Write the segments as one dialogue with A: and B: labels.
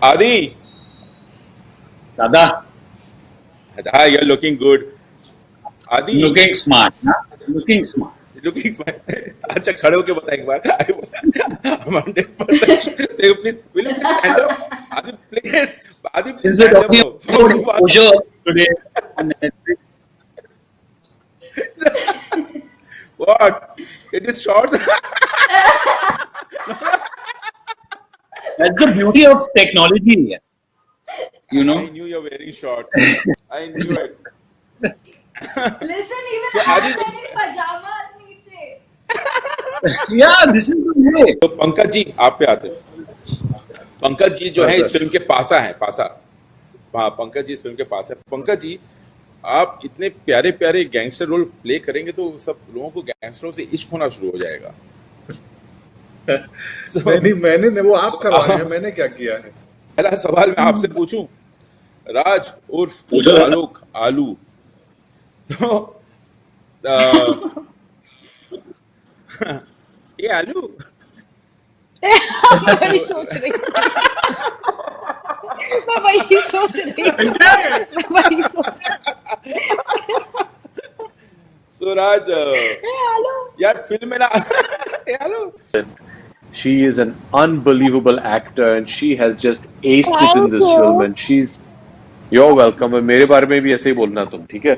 A: Adi,
B: Dada,
A: hi, you're looking good. Adi,
B: looking smart, huh? Looking smart.
A: looking smart. अच्छा खड़े होके बता एक बार. I'm 100%. Please, will you please stand up? Adi, please. Adi, please
B: Since we're
A: stand up.
B: talking
A: From
B: about
A: the
B: Osho today on Netflix,
A: what? It is shorts.
B: that's the beauty of technology, you
A: I
B: know.
A: knew you're wearing shorts. I knew it.
C: Listen, even
A: So
C: I'm
A: Adi,
C: wearing pajamas नीचे.
B: Yeah, this is the way.
A: तो पंकज जी आप पे आते हैं. पंकज जी जो
B: हाँ
A: है इस
B: सर.
A: फिल्म के पासा हैं, पासा. हाँ, पंकज जी इस फिल्म के पास है. पंकज जी, आप इतने प्यारे प्यारे गैंगस्टर रोल प्ले करेंगे तो सब लोगों को गैंगस्टरों से इश्क होना शुरू हो जाएगा.
D: मैंने वो आप करवाए हैं, मैंने क्या किया है?
A: पहला सवाल मैं आपसे पूछूं, राज उर्फ आलोक आलू, तो ये आलू
E: मैं वही सोच रही
A: सो राज यार फिल्म में ना ये आलू.
F: She is an unbelievable actor and she has just aced it in this film and you're welcome. और मेरे बारे में भी ऐसे ही बोलना तुम, ठीक है?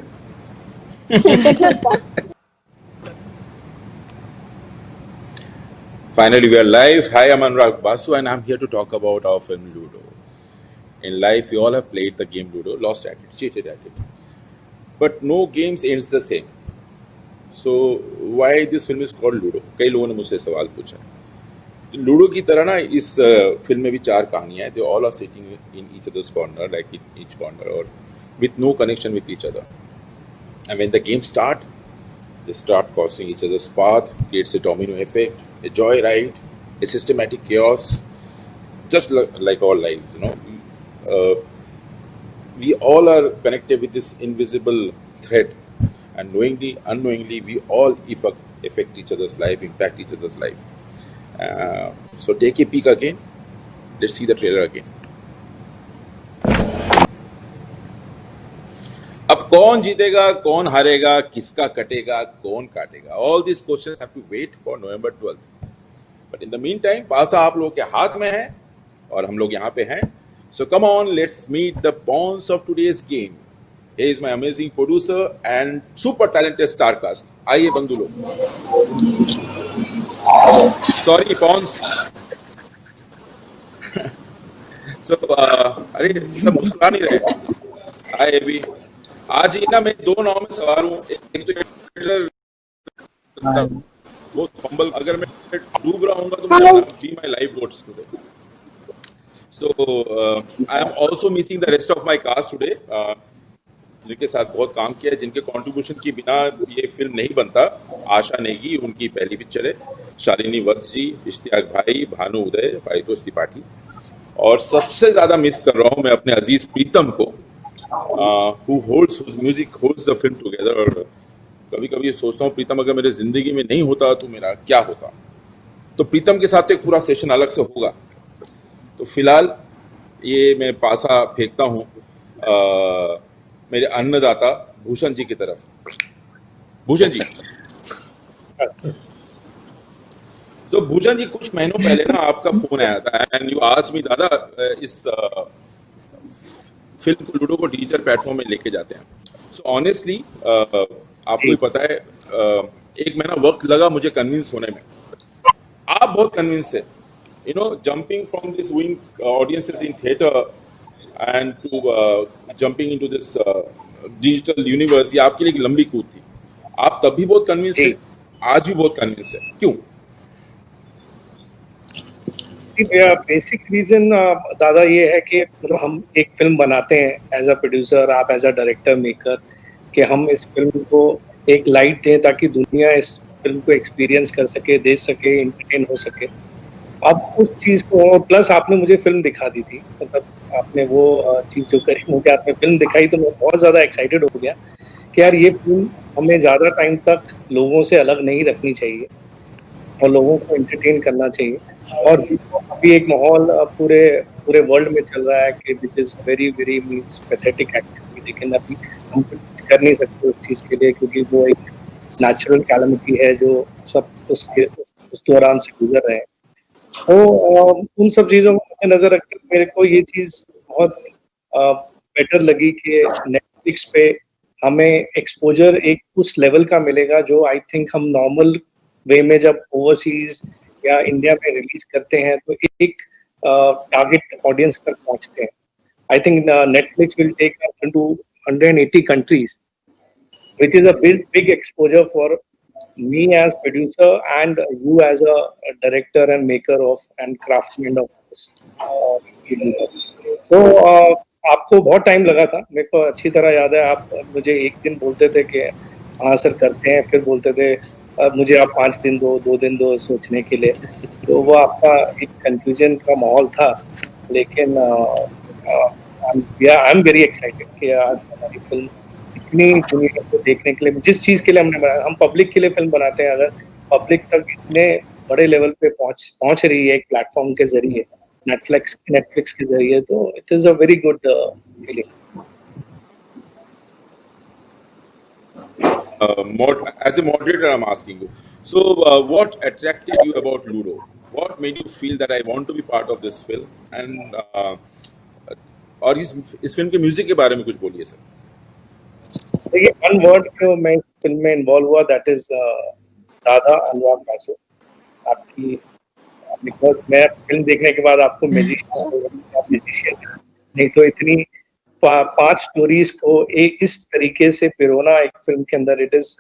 A: Finally, we are live. Hi, I'm Anurag Basu, and I'm here to talk about our film Ludo. In life, we all have played the game Ludo, lost at it, cheated at it. But no games ends the same. So, why this film is called Ludo? कई लोगों ने मुझसे सवाल पूछा. Ludo की तरह ना इस फिल्म में भी 4 कहानियां हैं. They all are sitting in each other's corner, like in each corner, or with no connection with each other. And when the game start, they start crossing each other's path, creates a domino effect, a joyride, a systematic chaos, just like our lives, you know. We all are connected with this invisible thread, and knowingly, unknowingly, we all affect each other's life, impact each other's life. So take a peek again. Let's see the trailer again. अब कौन जीतेगा, कौन हारेगा, किसका कटेगा, कौन काटेगा? All these questions have to wait for November 12th. But in the meantime, पासा आप लोगों के हाथ में है और हम लोग यहाँ पे हैं. So come on, let's meet the pawns of today's game. Here is my amazing producer and super talented star cast. आइए बंधु लोग. Sorry, pawns. So अरे सब मुस्कुरा नहीं रहे. हाय अभी. आज ही ना मैं 2 नाव में सवार हूँ. एक तो वो फंबल, अगर मैं डूब रहा हूँ तो मैं be my life boats today. So I am also missing the rest of my cast today. जिनके साथ बहुत काम किया है, जिनके कंट्रीब्यूशन के बिना ये फिल्म नहीं बनता. आशा नेगी, उनकी पहली पिक्चर है. शालिनी वत्स जी, इश्तियाक भाई, भानु उदय, पारितोष त्रिपाठी. और सबसे ज्यादा मिस कर रहा हूँ मैं अपने अजीज प्रीतम को, who holds whose music holds the film together. और कभी कभी ये सोचता हूँ प्रीतम अगर मेरे जिंदगी में नहीं होता तो मेरा क्या होता. तो प्रीतम के साथ एक पूरा सेशन अलग से होगा. तो फिलहाल ये मैं पासा फेंकता हूँ मेरे अन्नदाता भूषण जी की तरफ. भूषण जी, तो भूषण जी कुछ महीनों पहले ना आपका फोन आया था एंड यू आस्क्ड मी, दादा इस फिल्म को लूडो को डिजिटल प्लेटफॉर्म में लेके जाते हैं. सो ऑनेस्टली आपको ही पता है 1 महीना वक्त लगा मुझे कन्विंस होने में. आप बहुत कन्विंस थे, you know, jumping from this wing audiences in theatre and to jumping into this digital universe. ये आपके लिए एक लंबी कूद थी. आप तब भी बहुत कन्विंस थे, आज भी बहुत कन्विंस है. क्यों?
G: बेसिक रीजन दादा ये है कि मतलब हम एक फिल्म बनाते हैं एज अ प्रोड्यूसर, आप एज अ डायरेक्टर मेकर, कि हम इस फिल्म को एक लाइट दें ताकि दुनिया इस फिल्म को एक्सपीरियंस कर सके, देख सके, एंटरटेन हो सके. अब उस चीज़ को, प्लस आपने मुझे फिल्म दिखा दी थी, मतलब आपने वो चीज़ जो करी, मुझे आपने फिल्म दिखाई तो मैं बहुत ज़्यादा एक्साइटेड हो गया कि यार ये फिल्म हमें ज़्यादा टाइम तक लोगों से अलग नहीं रखनी चाहिए और लोगों को एंटरटेन करना चाहिए. और अभी एक माहौल पूरे पूरे वर्ल्ड में चल रहा है कि which is very very means pathetic activity, लेकिन अभी हम कुछ कर नहीं सकते उस चीज़ के लिए, क्योंकि वो एक नेचुरल कैलमिटी है जो सब उस दौरान से गुजर रहे हैं। तो उन सब चीज़ों को मद्देनजर रखते हुए मेरे को ये चीज़ बहुत बेटर लगी कि नेटफ्लिक्स पे हमें एक्सपोजर एक उस लेवल का मिलेगा जो आई थिंक हम नॉर्मल वे में जब ओवरसीज या इंडिया में रिलीज करते हैं तो एक टारगेट ऑडियंस तक पहुंचते हैं। I think Netflix will take us into 180 countries, which is a big exposure for me as producer and you as a director and maker of and craftsman of this film. तो आपको बहुत time लगा था, मेरे को अच्छी तरह याद है। आप मुझे एक दिन बोलते थे कि हाँ सर करते हैं, फिर बोलते थे मुझे आप 5 दिन दो, 2 दिन दो सोचने के लिए। तो वो आपका एक कंफ्यूजन का माहौल था, लेकिन आई एम वेरी एक्साइटेड कि आज हमारी फिल्म इतनी दुनिया को देखने के लिए, जिस चीज़ के लिए हमने बनाया, हम पब्लिक के लिए फिल्म बनाते हैं, अगर पब्लिक तक इतने बड़े लेवल पे पहुंच रही है एक प्लेटफॉर्म के जरिए, नेटफ्लिक्स के जरिए, तो it is a very good feeling.
A: As a moderator, I'm asking you. So, what attracted you about Ludo? What made you feel that I want to be part of this film? And और इस film के music के बारे में कुछ बोलिए sir.
G: देखिए, one word जो मैं इस फिल्म में इन्वॉल्व हुआ, दैट इज दादा अनुराग बासु। आपकी बिकॉज मैं फिल्म देखने के बाद आपको म्यूजिशियन नहीं तो इतनी 5 स्टोरीज को एक इस तरीके से पिरोना एक फिल्म के अंदर, it is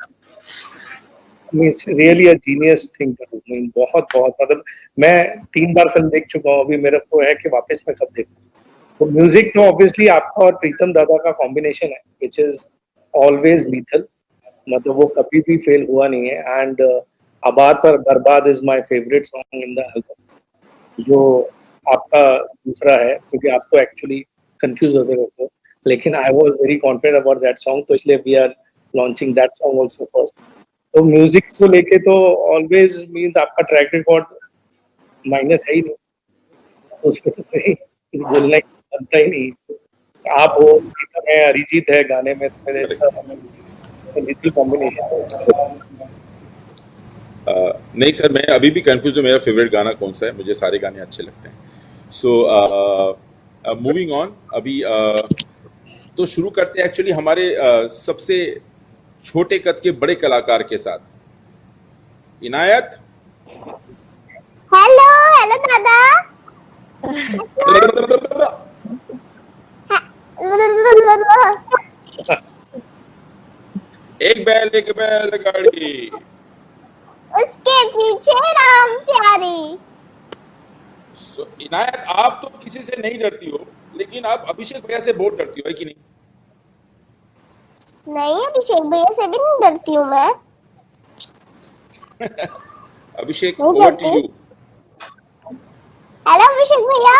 G: means really a genius thing to do. Mean बहुत मतलब मैं 3 बार फिल्म देख चुका हूँ, अभी मेरे को है कि वापस मैं कब देखूं। तो म्यूजिक तो ऑब्वियसली आपका और प्रीतम दादा का कॉम्बिनेशन है, विच इज ऑलवेज लीथल, मतलब वो कभी भी फेल हुआ नहीं है। एंड आबाद पर बर्बाद is my favourite song in the album, जो आपका दूसरा है, क्योंकि आप तो एक्चुअली कंफ्यूज होते रहते हो, लेकिन I was very confident about that song, तो इसलिए we are launching that song also first. तो म्यूजिक को लेके तो ऑलवेज मींस आपका ट्रैक रिकॉर्ड माइनस है ही नहीं, तो उसको तो कहीं कुछ बोलना बनता ही नहीं। आप हो, प्रीतम है, अरिजीत है गाने में, तो मेरे लिटिल कॉम्बिनेशन।
A: नहीं सर, मैं अभी भी कंफ्यूज हूँ मेरा फेवरेट गाना कौन सा है, मुझे सारे गाने अच्छे लगते हैं। सो मूविंग ऑन, अभी तो शुरू करते हैं एक्चुअली हमारे सबसे छोटे कद के बड़े कलाकार के साथ। इनायत।
E: हेलो दादा।
A: एक बैल गाड़ी,
E: उसके पीछे राम प्यारी।
A: इनायत, आप तो किसी से नहीं डरती हो, लेकिन आप अभिषेक भैया से बहुत डरती हो, है कि नहीं?
E: नहीं, अभिषेक भैया से भी नहीं डरती हूँ मैं।
A: अभिषेक, ओवर टू यू।
E: हेलो अभिषेक भैया।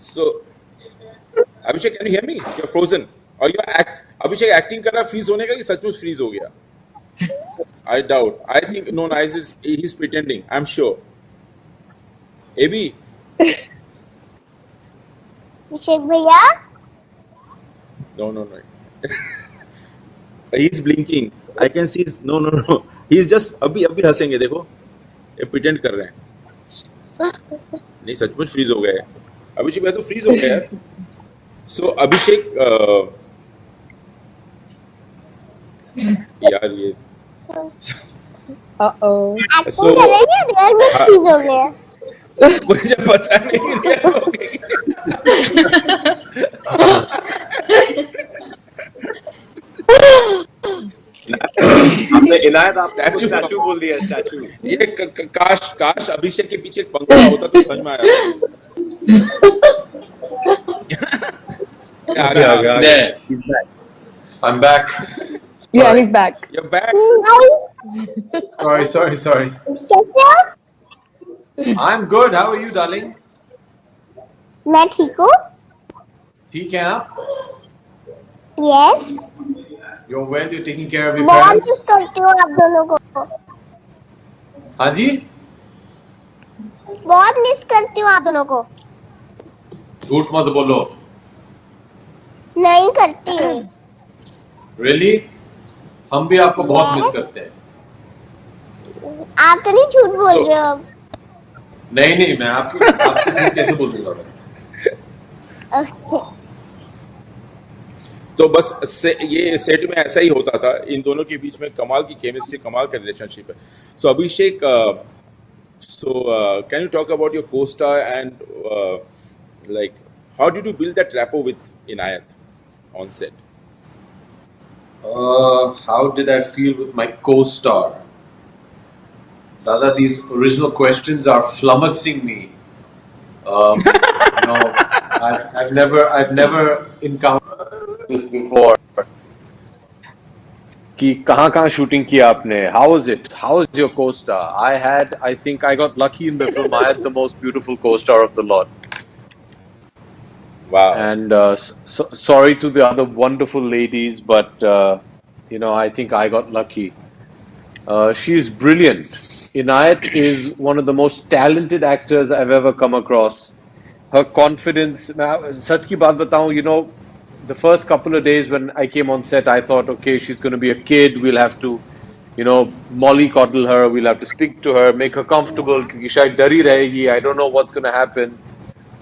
A: So, Abhishek, can you hear me? You're frozen. Or Abhishek acting कर रहा freeze होने का कि सचमुच freeze हो गया? I doubt. I think no, he's pretending. I'm sure. AB.
E: अभिषेक भैया।
A: No. He's blinking. I can see. No. He's just अभी हंसेंगे, देखो. ये pretend कर रहे हैं. नहीं, सचमुच freeze हो गए. अभिषेक भैया तो फ्रीज हो गया यार। सो अभिषेक, यार ये
E: एक्टिंग कर रही है, रियल में फ्रीज हो गया।
A: मुझे पता नहीं रियल हो गई।
F: आपने इनायत आपको स्टैचू बोल दिया, स्टैचू।
A: ये काश अभिषेक के पीछे एक पंखा होता तो समझ में आया।
D: I'm back.
H: Yeah, he's back.
A: You're back.
D: Sorry. I'm good. How are you, darling?
E: मैं ठीक हूँ।
D: ठीक है आप?
E: Yes.
D: You're well. You're taking care of your
E: बहुत
D: parents.
E: मिस करती हूँ आप दोनों को।
D: हाँ जी,
E: बहुत मिस करती हूँ आप दोनों को।
D: झूठ मत बोलो।
E: नहीं करती हूँ।
D: Really? हम भी आपको बहुत मिस
E: Yes.
D: करते हैं।
E: आप तो नहीं झूठ बोल
A: So-
E: रहे हो अब।
D: नहीं, मैं आपसे झूठ कैसे बोल दूंगा मैं?
E: Okay.
A: तो बस ये सेट में ऐसा ही होता था, इन दोनों के बीच में कमाल की केमिस्ट्री, कमाल का रिलेशनशिप है। So Abhishek, can you talk about your co-star and like how did you build that rapport with Inayat on set?
D: How did I feel with my co-star? Dada, these original questions are flummoxing me. No, I've never encountered this before.
F: कि कहाँ shooting किया आपने? How was it? How was your co-star? I think I got lucky in the film. I had the most beautiful co-star of the lot.
A: Wow.
F: And sorry to the other wonderful ladies, but I think I got lucky. She's brilliant. Inayat is one of the most talented actors I've ever come across. Her confidence. मैं सच की बात बताऊं, the first couple of days when I came on set, I thought, okay, she's going to be a kid. We'll have to, mollycoddle her. We'll have to speak to her, make her comfortable. क्योंकि शायद डरी रहेगी. I don't know what's going to happen.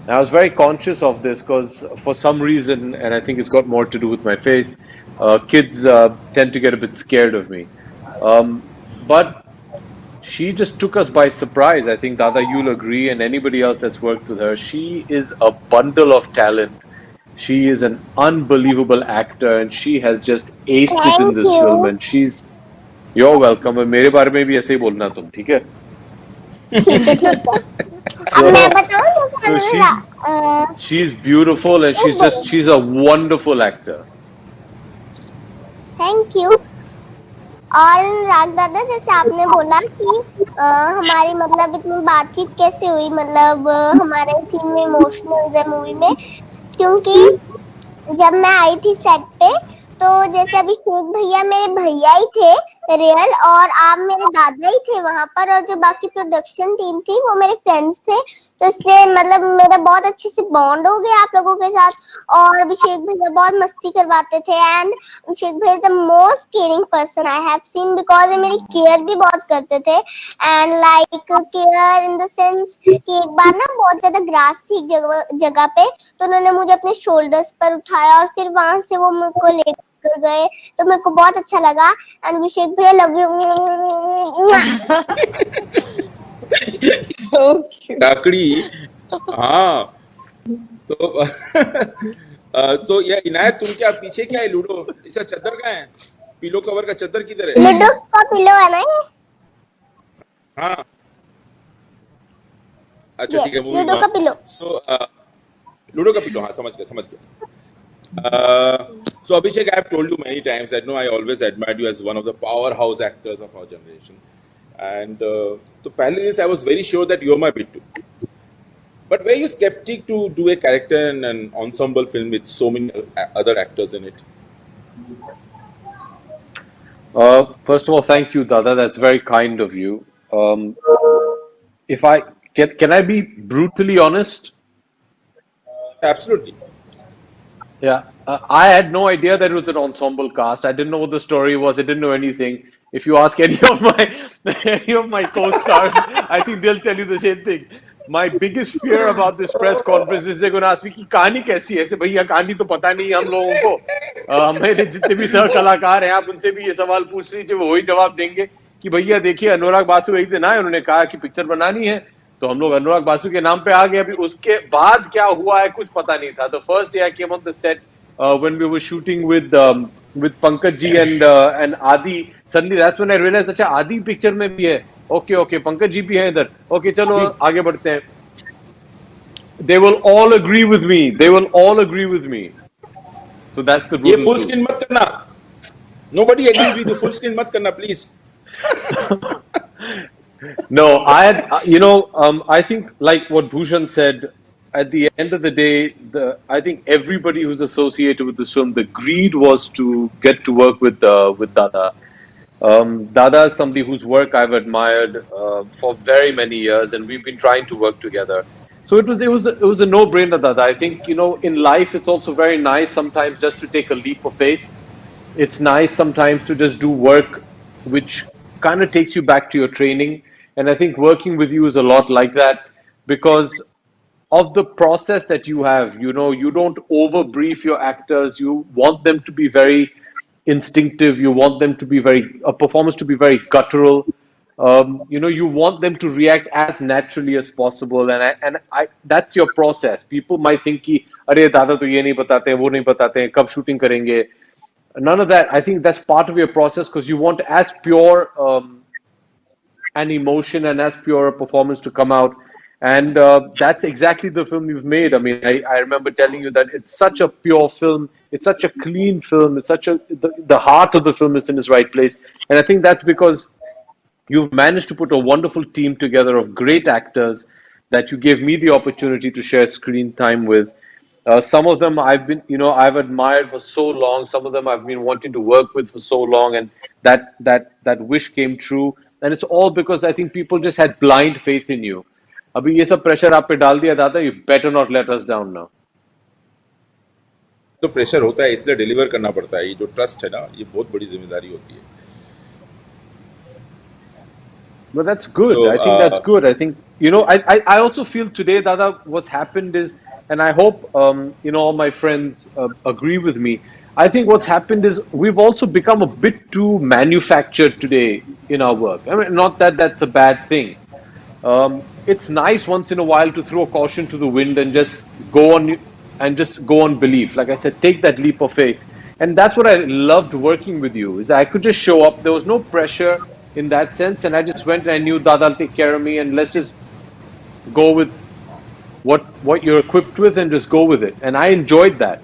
F: And I was very conscious of this because for some reason, and I think it's got more to do with my face, kids tend to get a bit scared of me. But she just took us by surprise. I think, Dada, you'll agree, and anybody else that's worked with her. She is a bundle of talent. She is an unbelievable actor, and she has just aced it in
E: Thank
F: this
E: you.
F: film. And you're welcome. And मेरे बारे में भी ऐसे ही बोलना तुम, ठीक है?
E: ठीक है। अब मैं बताऊँ
F: She's beautiful, and she's a wonderful actor.
E: Thank you. और राग दादा, जैसे आपने बोला कि हमारी मतलब इतनी बातचीत कैसे हुई, मतलब हमारे सीन में इमोशनल है मूवी में, क्योंकि जब मैं आई थी सेट पे तो जैसे अभिषेक भैया मेरे भैया ही थे रियल, और आप मेरे दादा ही थे वहां पर, और जो बाकी प्रोडक्शन टीम थी वो मेरे फ्रेंड्स थे, तो इसलिए मतलब मेरा बहुत अच्छे से बॉन्ड हो गया आप लोगों के साथ। और अभिषेक भैया बहुत मस्ती करवाते थे, एंड अभिषेक भैया the most caring person I have seen, because ये मेरी केयर भी बहुत करते थे। And like care in the sense कि एक बार ना बहुत ज्यादा ग्रास थी एक जगह पे, तो उन्होंने मुझे अपने शोल्डर्स पर उठाया और फिर वहां से वो मुझे को लेकर गए, तो मेरे को बहुत अच्छा लगा। एंड अभिषेक भैया लव यू।
A: टाकड़ी। हाँ, तो तो ये इनायत, तुम क्या पीछे क्या है? लूडो इसका चद्दर कहाँ है? पिलो कवर का चद्दर किधर है?
E: लूडो का पिलो है ना ये?
A: हाँ, अच्छा ठीक है।
E: Yes, लूडो का पिलो।
A: सो लूडो का पिलो, हाँ समझ गया। So Abhishek, I have told you many times that I always admired you as one of the powerhouse actors of our generation, and तो पहले दिन I was very sure that you are my bittu. But were you skeptic to do a character in an ensemble film with so many other actors in it?
F: First of all, thank you, Dada. That's very kind of you. If I can I be brutally honest?
A: Absolutely.
F: Yeah, I had no idea that it was an ensemble cast. I didn't know what the story was. I didn't know anything. If you ask any of my co-stars, I think they'll tell you the same thing. My biggest fear about this press conference is they're going to ask me कि कहानी कैसी है? ऐसे भैया कहानी तो पता नहीं हम लोगों को। मेरे जितने भी सह कलाकार हैं, आप उनसे भी ये सवाल पूछ लीजिए, वो वही जवाब देंगे कि भैया देखिए अनुराग बासु एक दिन आए, उन्होंने कहा कि पिक्चर बनानी है, तो हम लोग अनुराग बासु के नाम पे आ गए। अभी उसके बाद क्या हुआ है कुछ पता नहीं था। The first day I came on the set when we were shooting with Pankaj ji and Adi, suddenly that's when I realized अच्छा आदि पिक्चर में भी है। Okay, पंकज जी भी हैं इधर। Okay, चलो आगे बढ़ते हैं। They will all agree with me. So that's the
A: ये full screen मत करना। Nobody agrees with you. Full screen मत करना, please.
F: No, I think like what Bhushan said, at the end of the day, I think everybody who's associated with this film, the greed was to get to work with Dada. Dada is somebody whose work I've admired for very many years, and we've been trying to work together. So it was a no-brainer, Dada. I think, in life it's also very nice sometimes just to take a leap of faith. It's nice sometimes to just do work which kind of takes you back to your training. And I think working with you is a lot like that because of the process that you have. You don't overbrief your actors. You want them to be very instinctive. You want them to be a performance to be very guttural. You want them to react as naturally as possible. And that's your process. People might think कि अरे दादा तो ये नहीं बताते वो नहीं बताते कब shooting करेंगे. None of that. I think that's part of your process because you want as pure an emotion and as pure a performance to come out. And that's exactly the film you've made. I mean, I remember telling you that it's such a pure film. It's such a clean film. It's the heart of the film is in its right place. And I think that's because you've managed to put a wonderful team together of great actors that you gave me the opportunity to share screen time with. Some of them I've admired for so long. Some of them I've been wanting to work with for so long, and that wish came true. And it's all because I think people just had blind faith in you. अभी ये सब pressure आप पे डाल दिया दादा. You better not let us down now.
A: तो pressure होता है इसलिए डिलीवर करना पड़ता है. ये जो ट्रस्ट है ना, ये बहुत बड़ी जिम्मेदारी होती है.
F: But that's good.
A: So,
F: I think that's good. I think, I also feel today, Dada, what's happened is, and I hope, all my friends agree with me. I think what's happened is we've also become a bit too manufactured today in our work. I mean, not that that's a bad thing. It's nice once in a while to throw caution to the wind and just go on belief. Like I said, take that leap of faith. And that's what I loved working with you, is I could just show up. There was no pressure in that sense, and I just went and I knew Dada will take care of me, and let's just go with what you're equipped with and just go with it. And I enjoyed that.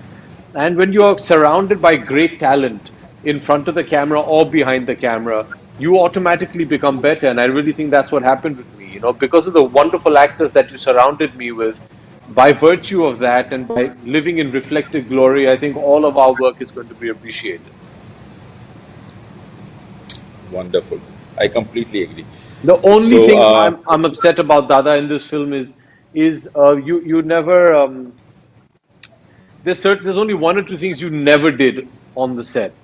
F: And when you're surrounded by great talent in front of the camera or behind the camera, you automatically become better. And I really think that's what happened with me. Because of the wonderful actors that you surrounded me with, by virtue of that and by living in reflected glory, I think all of our work is going to be appreciated.
A: Wonderful. I completely agree.
F: The only
A: So,
F: thing I'm upset about, Dada, in this film is you never there's only one or two things you never did on the set.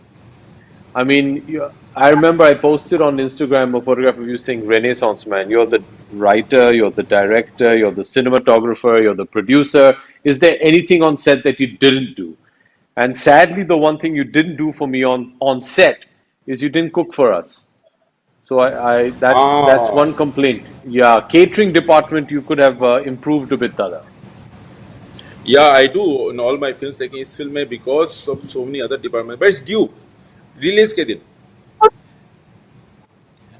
F: I mean, I remember I posted on Instagram a photograph of you saying Renaissance Man. You're the writer, you're the director, you're the cinematographer, you're the producer. Is there anything on set that you didn't do? And sadly, the one thing you didn't do for me on set is you didn't cook for us. So that's one complaint. Yeah, catering department you could have improved a bit, Dada.
A: Yeah, I do in all my films. Like इस film में because of so many other departments, but it's due release के दिन.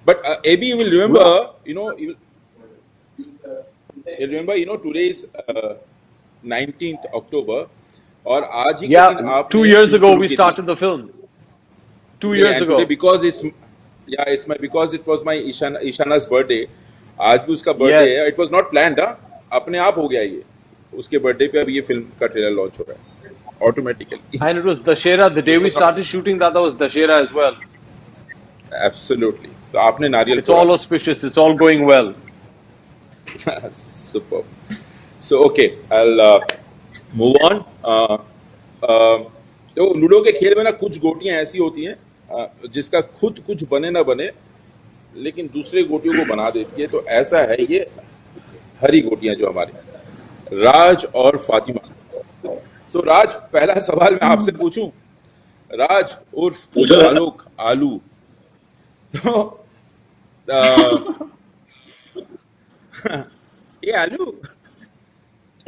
A: But AB, you will remember, you'll remember, today is 19th October, और आज ही के दिन
F: Yeah,
A: आपने
F: 2 years
A: shoot
F: ago
A: शुरू
F: we
A: की थी.
F: started the film. 2
A: Yeah,
F: years
A: and
F: ago.
A: today because it was my Ishana's birthday. आज भी उसका birthday
F: Yes.
A: है. It was not planned, हाँ. अपने आप हो गया ये. उसके birthday पे अब ये film का trailer launch हो रहा है. Automatically.
F: And it was Dashera. The day we started shooting, that was Dashera as well.
A: Absolutely. तो आपने नारियल
F: It's all auspicious. It's all going well.
A: Superb. So okay, I'll move on. तो ludo के खेल में ना कुछ गोटियां ऐसी होती हैं जिसका खुद कुछ बने ना बने लेकिन दूसरे गोटियों को बना देती है. तो ऐसा है ये हरी गोटियां जो हमारी राज और फातिमा. सो राज, पहला सवाल मैं आपसे पूछूं. राज उर्फ आलोक आलू. तो ये आलू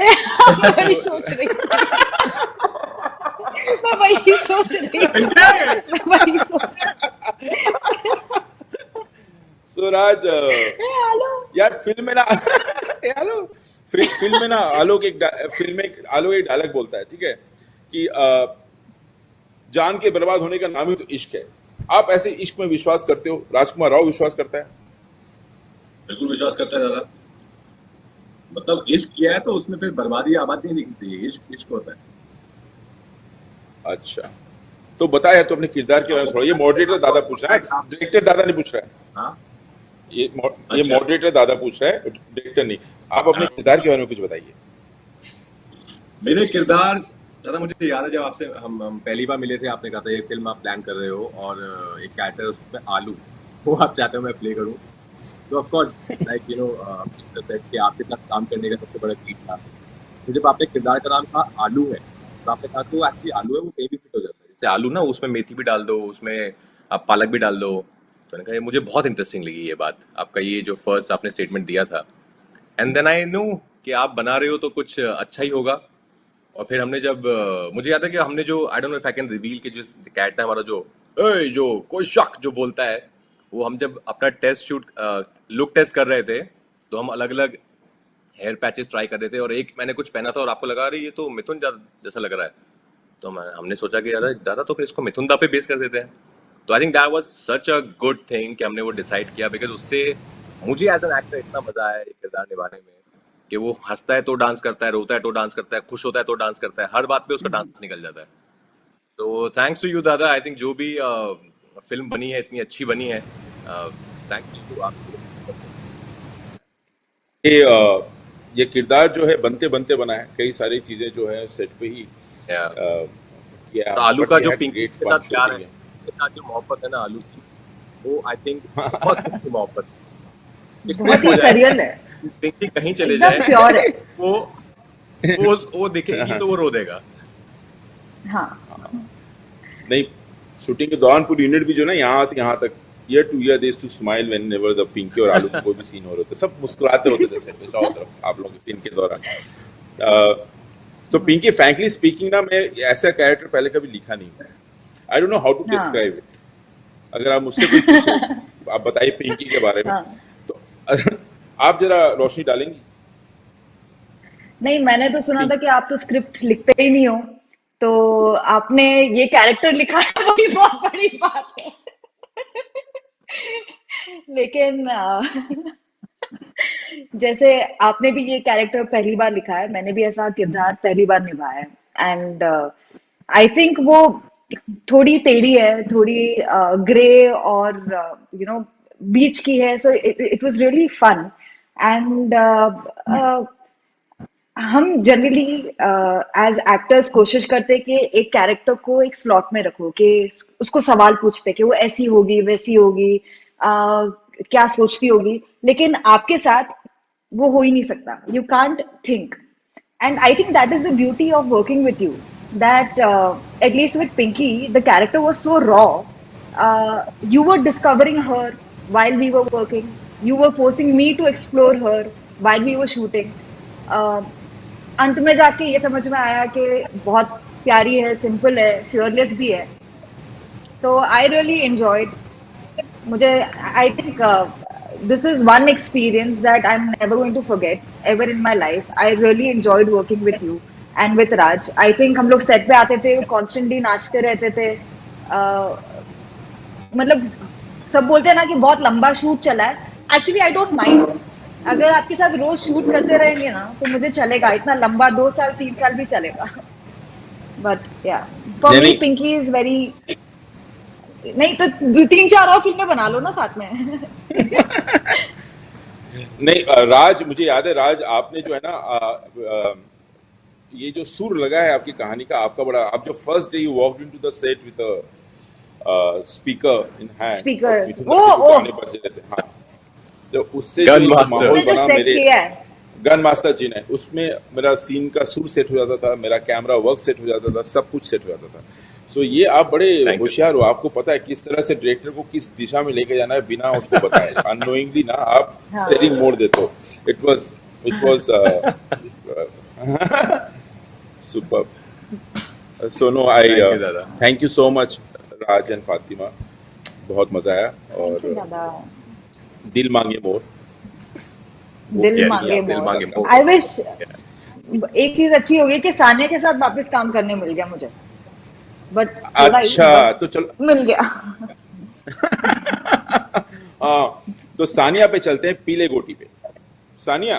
H: मैं वही सोच रही
A: सो राज, यार फिल्म में ना फिल्म में ना आलोक एक डायलॉग बोलता है, ठीक है, कि जान के बर्बाद होने का नाम ही तो इश्क है. आप ऐसे इश्क में विश्वास करते हो? राजकुमार राव विश्वास करता है?
I: बिल्कुल विश्वास करता है दादा. मतलब इश्क किया है तो उसमें फिर बर्बादी आबादी नहीं लिखनी चाहिए. इश्क होता है.
A: अच्छा, तो बता यार, तो अपने किरदार के बारे में थोड़ा। ये मॉडरेटर दादा पूछ रहा है, डायरेक्टर दादा नहीं पूछ रहा है।
I: हाँ
A: ये
I: अच्छा।
A: मॉडरेटर दादा पूछ रहा है, डायरेक्टर नहीं। आप अपने
I: हाँ।
A: किरदार के बारे में कुछ बताइए।
I: मेरे किरदार दादा, मुझे याद है जब आपसे हम पहली बार मिले थे, आपने कहा था ये फिल्म आप प्लान कर रहे हो और एक कैरेक्टर है उसमें आलू, वो आप चाहते हो मैं प्ले करूं। तो ऑफ कोर्स लाइक कि आपके साथ काम करने का सबसे बड़ा चीज था। तो जब आपने किरदार का नाम था आलू है, तो आपने कहा तो एक्चुअली आलू है वो कहीं भी फिट हो जाता है। जैसे आलू ना, उसमें मेथी भी डाल दो, उसमें आप पालक भी डाल दो। तो मैंने कहा ये मुझे बहुत इंटरेस्टिंग लगी ये बात, आपका ये जो फर्स्ट आपने स्टेटमेंट दिया था। एंड देन आई नो कि आप बना रहे हो तो कुछ अच्छा ही होगा। और फिर हमने जब मुझे याद है कि हमने जो आई don't know if I can reveal कि जो कैरेक्टर हमारा जो कोई शक जो बोलता है, वो हम जब अपना टेस्ट शूट लुक टेस्ट कर रहे थे, तो हम अलग अलग हेयर पैचेस ट्राई कर रहे थे, और एक मैंने कुछ पहना था और आपको लगा रही ये तो मिथुन जैसा लग रहा है। तो हमने सोचा कि यार दादा तो फिर इसको मिथुन दा पे बेस कर देते हैं। तो I think that was such a good thing कि हमने वो डिसाइड किया, बिकॉज उससे मुझे एज एन एक्टर इतना मजा आया ये किरदार निभाने में कि वो हंसता है तो डांस करता है, रोता है तो डांस करता है, खुश होता है तो डांस करता है, हर बात पे उसका डांस निकल जाता है। तो थैंक्स टू यू दादा। आई थिंक जो भी फिल्म बनी है इतनी अच्छी बनी है, थैंक्स टू आप।
A: ये किरदार जो है बनते बनते बना है, कई सारी चीजें जो है सेट पे ही किया।
I: तो आलू
A: but
I: का
A: we
I: जो
A: had
I: पिंकी
A: great
I: के
A: fun
I: साथ प्यार है,
A: shooting it.
I: उसके साथ जो मोहब्बत है ना आलू की, वो आई थिंक बहुत अच्छी मोहब्बत है।
H: बहुत ही सरियल है,
I: पिंकी कहीं चले
H: एकदम
I: जाए
H: प्योर है।
I: वो दिखेगी तो वो रो देगा।
H: हाँ,
A: नहीं, शूटिंग के दौरान पूरी यूनिट भी जो ना यहाँ से यहाँ तक year to year these to smile whenever the pinky और आलू का कोई भी सीन हो रहा था, सब मुस्कुराते होते थे सेट पे चारों तरफ आप लोगों के सीन के दौरान। तो पिंकी फ्रैंकली स्पीकिंग ना, मैं ऐसा कैरेक्टर पहले कभी लिखा नहीं है। I don't know how to
H: हाँ।
A: Describe it. अगर आप मुझसे कुछ पूछे आप बताइए पिंकी के बारे में,
H: हाँ।
A: तो आप जरा रोशनी डालेंगी।
H: नहीं, मैंने तो सुना था कि आप तो स्क्रिप्ट लिखते ही नहीं हो, तो आपने ये कैरेक्टर लिखा है वही बहुत बड़ी बात है। लेकिन जैसे आपने भी ये कैरेक्टर पहली बार लिखा है, मैंने भी ऐसा किरदार पहली बार निभाया है, एंड आई थिंक वो थोड़ी टेढ़ी है, थोड़ी ग्रे और बीच की है, so it was really fun. And हम जनरली एज एक्टर्स कोशिश करते कि एक कैरेक्टर को एक स्लॉट में रखो, कि उसको सवाल पूछते कि वो ऐसी होगी वैसी होगी, क्या सोचती होगी, लेकिन आपके साथ वो हो ही नहीं सकता। You can't think, and I think that is the beauty of working with you, that at least with Pinky the character was so raw. You were discovering her while we were working, you were forcing me to explore her while we were shooting. अंत में जाके ये समझ में आया कि बहुत प्यारी है, सिंपल है, फियरलेस भी है। तो आई रियली एंजॉयड। मुझे I think this is one experience that I'm never going to forget ever in my life. I really enjoyed working with you and with Raj. I think हम लोग set पे आते थे, constantly नाचते रहते थे। मतलब सब बोलते हैं ना कि बहुत लंबा शूट चला है। Actually I don't mind. अगर आपके साथ रोज शूट करते रहेंगे ना तो मुझे चलेगा, इतना लंबा 2 साल 3 साल भी चलेगा। But yeah, for me Pinky is very, नहीं तो 3-4 और फिल्में बना लो ना साथ में।
A: नहीं राज, मुझे याद है राज, आपने जो है ना ये जो सुर लगा है आपकी कहानी का, आपका बड़ा, आप जो first day you walked into the set with a speaker in hand,
H: speaker,
A: गाने बज रहे थे, हाँ, तो उससे जो माहौल बना मेरे गन मास्टर जी ने, उसमें मेरा सीन का सुर सेट हो जाता था, मेरा कैमरा वर्क सेट हो जाता था, सब कुछ सेट हो जाता था। सो ये आप बड़े होशियार हो, आपको पता है किस तरह से डायरेक्टर को किस दिशा में लेके जाना है बिना उसको बताए, अननोइंगली ना आप स्टीयरिंग मोड़ देते हो। It was super. So no I thank you so much Raj and Fatima, बहुत मजा आया। और दिल मांगे मोर,
H: दिल मांगे मोर। आई विश एक चीज अच्छी हो गई कि सानिया के साथ वापस काम करने मिल गया मुझे, बट
A: अच्छा तो चलो
H: मिल गया।
A: हाँ, तो सानिया पे चलते हैं, पीले गोटी पे। सानिया,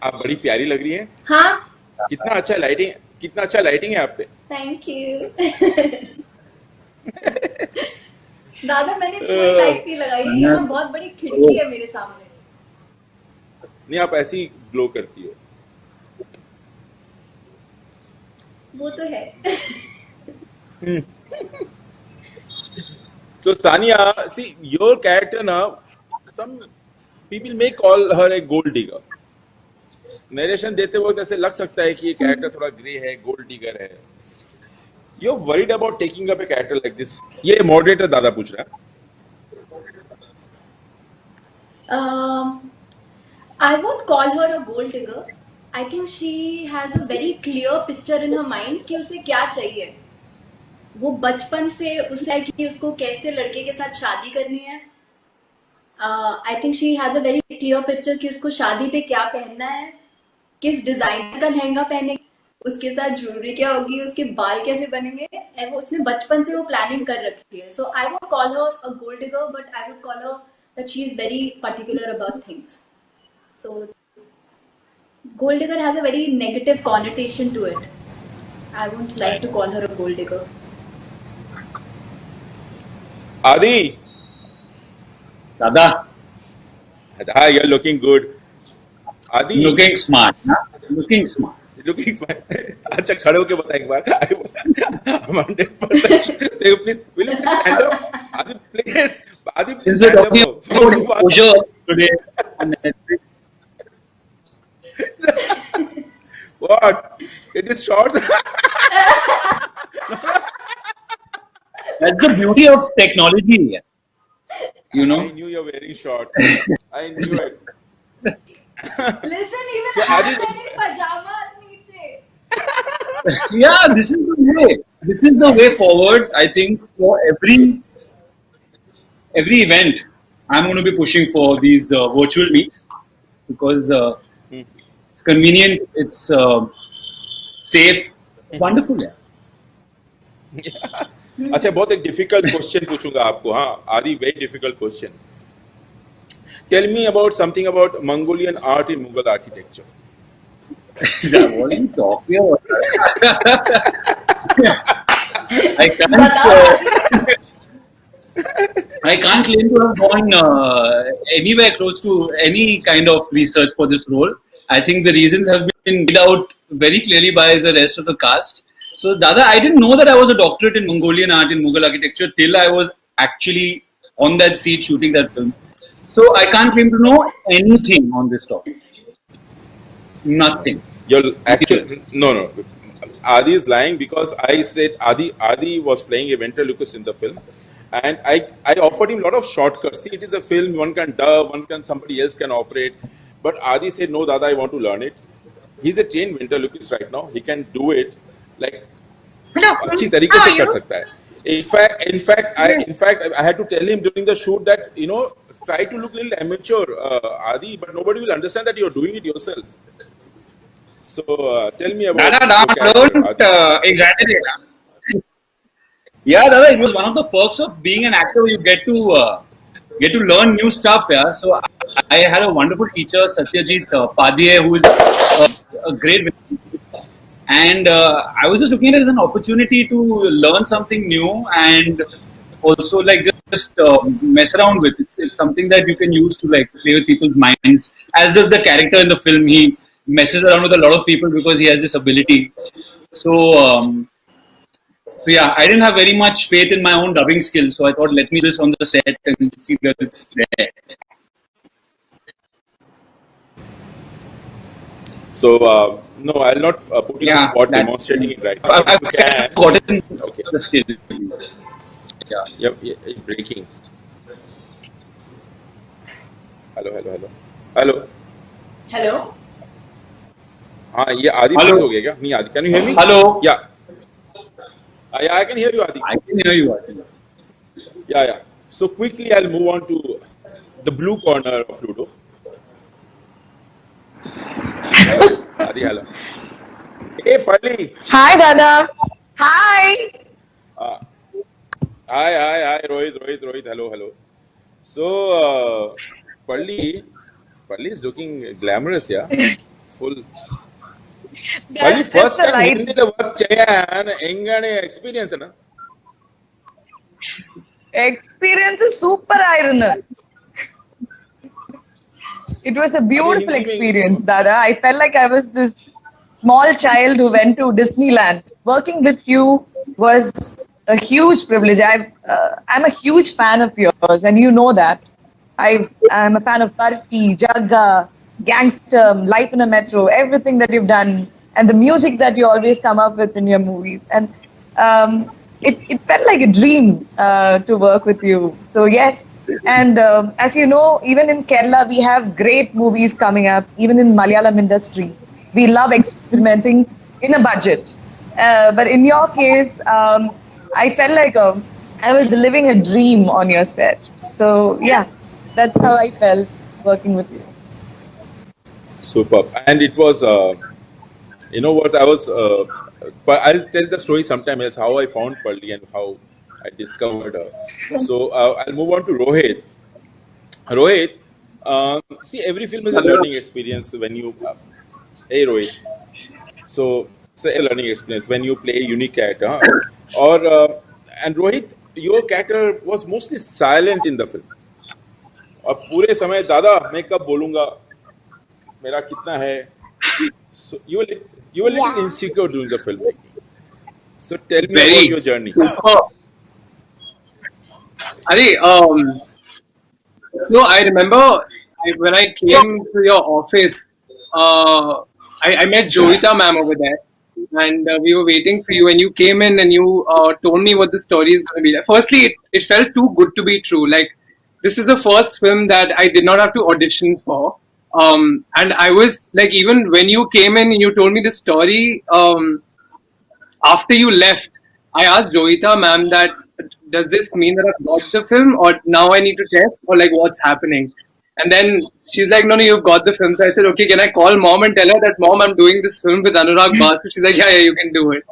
A: आप बड़ी प्यारी लग रही हैं।
C: हाँ,
A: कितना अच्छा लाइटिंग है आप पे।
C: Thank you. दादा मैंने कोई लाइट नहीं लगाई है, यहाँ बहुत बड़ी खिड़की है मेरे सामने।
A: नहीं, आप ऐसी ग्लो करती हो।
C: वो तो है।
A: So Sania, see your character now. Some people may call her a gold digger. Narration देते वक्त ऐसे लग सकता है कि ये कैरेक्टर थोड़ा ग्रे है, गोल्ड डिगर है। You're worried about taking up a character like this. ये मॉडरेटर दादा पूछ रहा है।
C: I won't call her a gold digger. I think she has a very clear picture in her mind कि उसे क्या चाहिए। वो बचपन से उसे है कि उसको कैसे लड़के के साथ शादी करनी है। I think she has a very clear picture कि उसको शादी पे क्या पहनना है, किस डिजाइन का लहंगा पहने, उसके साथ ज्वेलरी क्या होगी, उसके बाल कैसे बनेंगे। वो उसने बचपन से वो प्लानिंग कर रखी है। So I won't call her a gold digger, but I would call her that she is very particular about things. So gold digger has a very negative connotation to it. I won't like to call her a gold digger.
A: Adi,
B: Dada,
A: hi, you're looking good. Adi,
B: looking smart, huh? Looking smart.
A: looking smart. अच्छा खड़े होके बता एक बार। I'm 100%. Please, will you please stand up? Adi, please. Adi, please
B: Since we're
A: stand
B: talking
A: up.
B: about exposure today on Netflix,
A: What? It is shorts.
B: that's the beauty of technology. You know,
A: I knew you're wearing shorts. I knew it.
C: Listen, even
A: So,
C: I'm
A: Adi,
C: wearing pajamas नीचे.
B: yeah, this is the way. This is the way forward. I think for every event, I'm going to be pushing for these virtual meets because it's convenient, it's safe, it's wonderful. Yeah.
A: अच्छा बहुत एक difficult question पूछूंगा आपको। हाँ Aadi, very difficult question. Tell me about something about Mongolian art in Mughal architecture.
B: What are you talking about? I can't.
C: बताओ।
B: I can't claim to have gone anywhere close to any kind of research for this role. I think the reasons have been laid out very clearly by the rest of the cast. So, Dada, I didn't know that I was a doctorate in Mongolian art in Mughal architecture till I was actually on that seat shooting that film. So, I can't claim to know anything on this topic. Nothing.
A: You're actually no. Adi is lying because I said Adi was playing a ventriloquist in the film, and I offered him a lot of shortcuts. See, it is a film. One can dub, somebody else can operate. But Adi said, no, Dada, I want to learn it. He's a trained ventriloquist right now. He can do it like अच्छी तरीके से कर सकता है. In fact, I had to tell him during the shoot that try to look a little amateur, Adi, but nobody will understand that you're doing it yourself. So tell me about
B: Dada, don't exaggerate. Yeah, Dada, it was one of the perks of being an actor. You get to learn new stuff. Yeah, so I had a wonderful teacher, Satyajit Padhiye, who is a great. And I was just looking at it as an opportunity to learn something new and also like just mess around with. It's something that you can use to like play with people's minds. As does the character in the film, he messes around with a lot of people because he has this ability. So yeah, I didn't have very much faith in my own dubbing skills. So I thought, let me do this on the set and see that it's there.
A: So no, I'll not put you on the spot demonstrating it right now.
B: I've gotten the skill.
A: Yeah. Yep, breaking. Hello. हाँ, ये आदि freeze हो गया क्या? नहीं आदि, can you hear me?
B: Hello.
A: Yeah. I can hear you, Adi.
B: I can hear you, Adi.
A: Yeah. So quickly, I'll move on to the blue corner of Ludo. Adi, hello. Hey, Pali.
J: Hi, Dada. Hi.
A: Hi, Rohit. Hello. So, Pali is looking glamorous, yeah. Full మళ్ళీ
J: That's just
A: first
J: the
A: time
J: lights.
A: హిందీలో work చేయని ఎంగానే experience అన్న.
J: Experience is super iron. It was a
A: అదే
J: beautiful
A: Hindi
J: experience, Dada. I felt like I was this small child who went to Disneyland. Working with you was a huge privilege. I'm a huge fan of yours, and you know that. I'm a fan of Barfi, Jagga, Gangster, Life in a Metro, everything that you've done, and the music that you always come up with in your movies. And um, it felt like a dream to work with you. So yes, and as you know, even in Kerala, we have great movies coming up. Even in Malayalam industry, we love experimenting in a budget. But in your case, I felt like I was living a dream on your set. So yeah, that's how I felt working with you.
A: Superb. And it was, you know what, I was, but I'll tell the story sometime else how I found Palli and how I discovered her. So I'll move on to Rohit. Rohit, see, every film is a learning experience when you, hey Rohit, so say a learning experience when you play a unique character. Huh? Or, and Rohit, your character was mostly silent in the film. और पूरे समय दादा मैं कब बोलूंगा मेरा कितना है. So you were little
E: Yeah.
A: insecure during the filmmaking. So tell me
B: Very
A: about your journey.
B: super. Ari, so I remember when I came to your office, I met Joita ma'am over there, and we were waiting for you. And you came in and you told me what the story is going to be. Like. Firstly, it felt too good to be true. Like this is the first film that I did not have to audition for. And I was like, even when you came in and you told me the story, after you left, I asked Joita ma'am that does this mean that I've got the film or now I need to test or like what's happening? And then she's like, no, you've got the film. So I said, okay, can I call mom and tell her that mom, I'm doing this film with Anurag Basu? She's like, yeah, you can do it.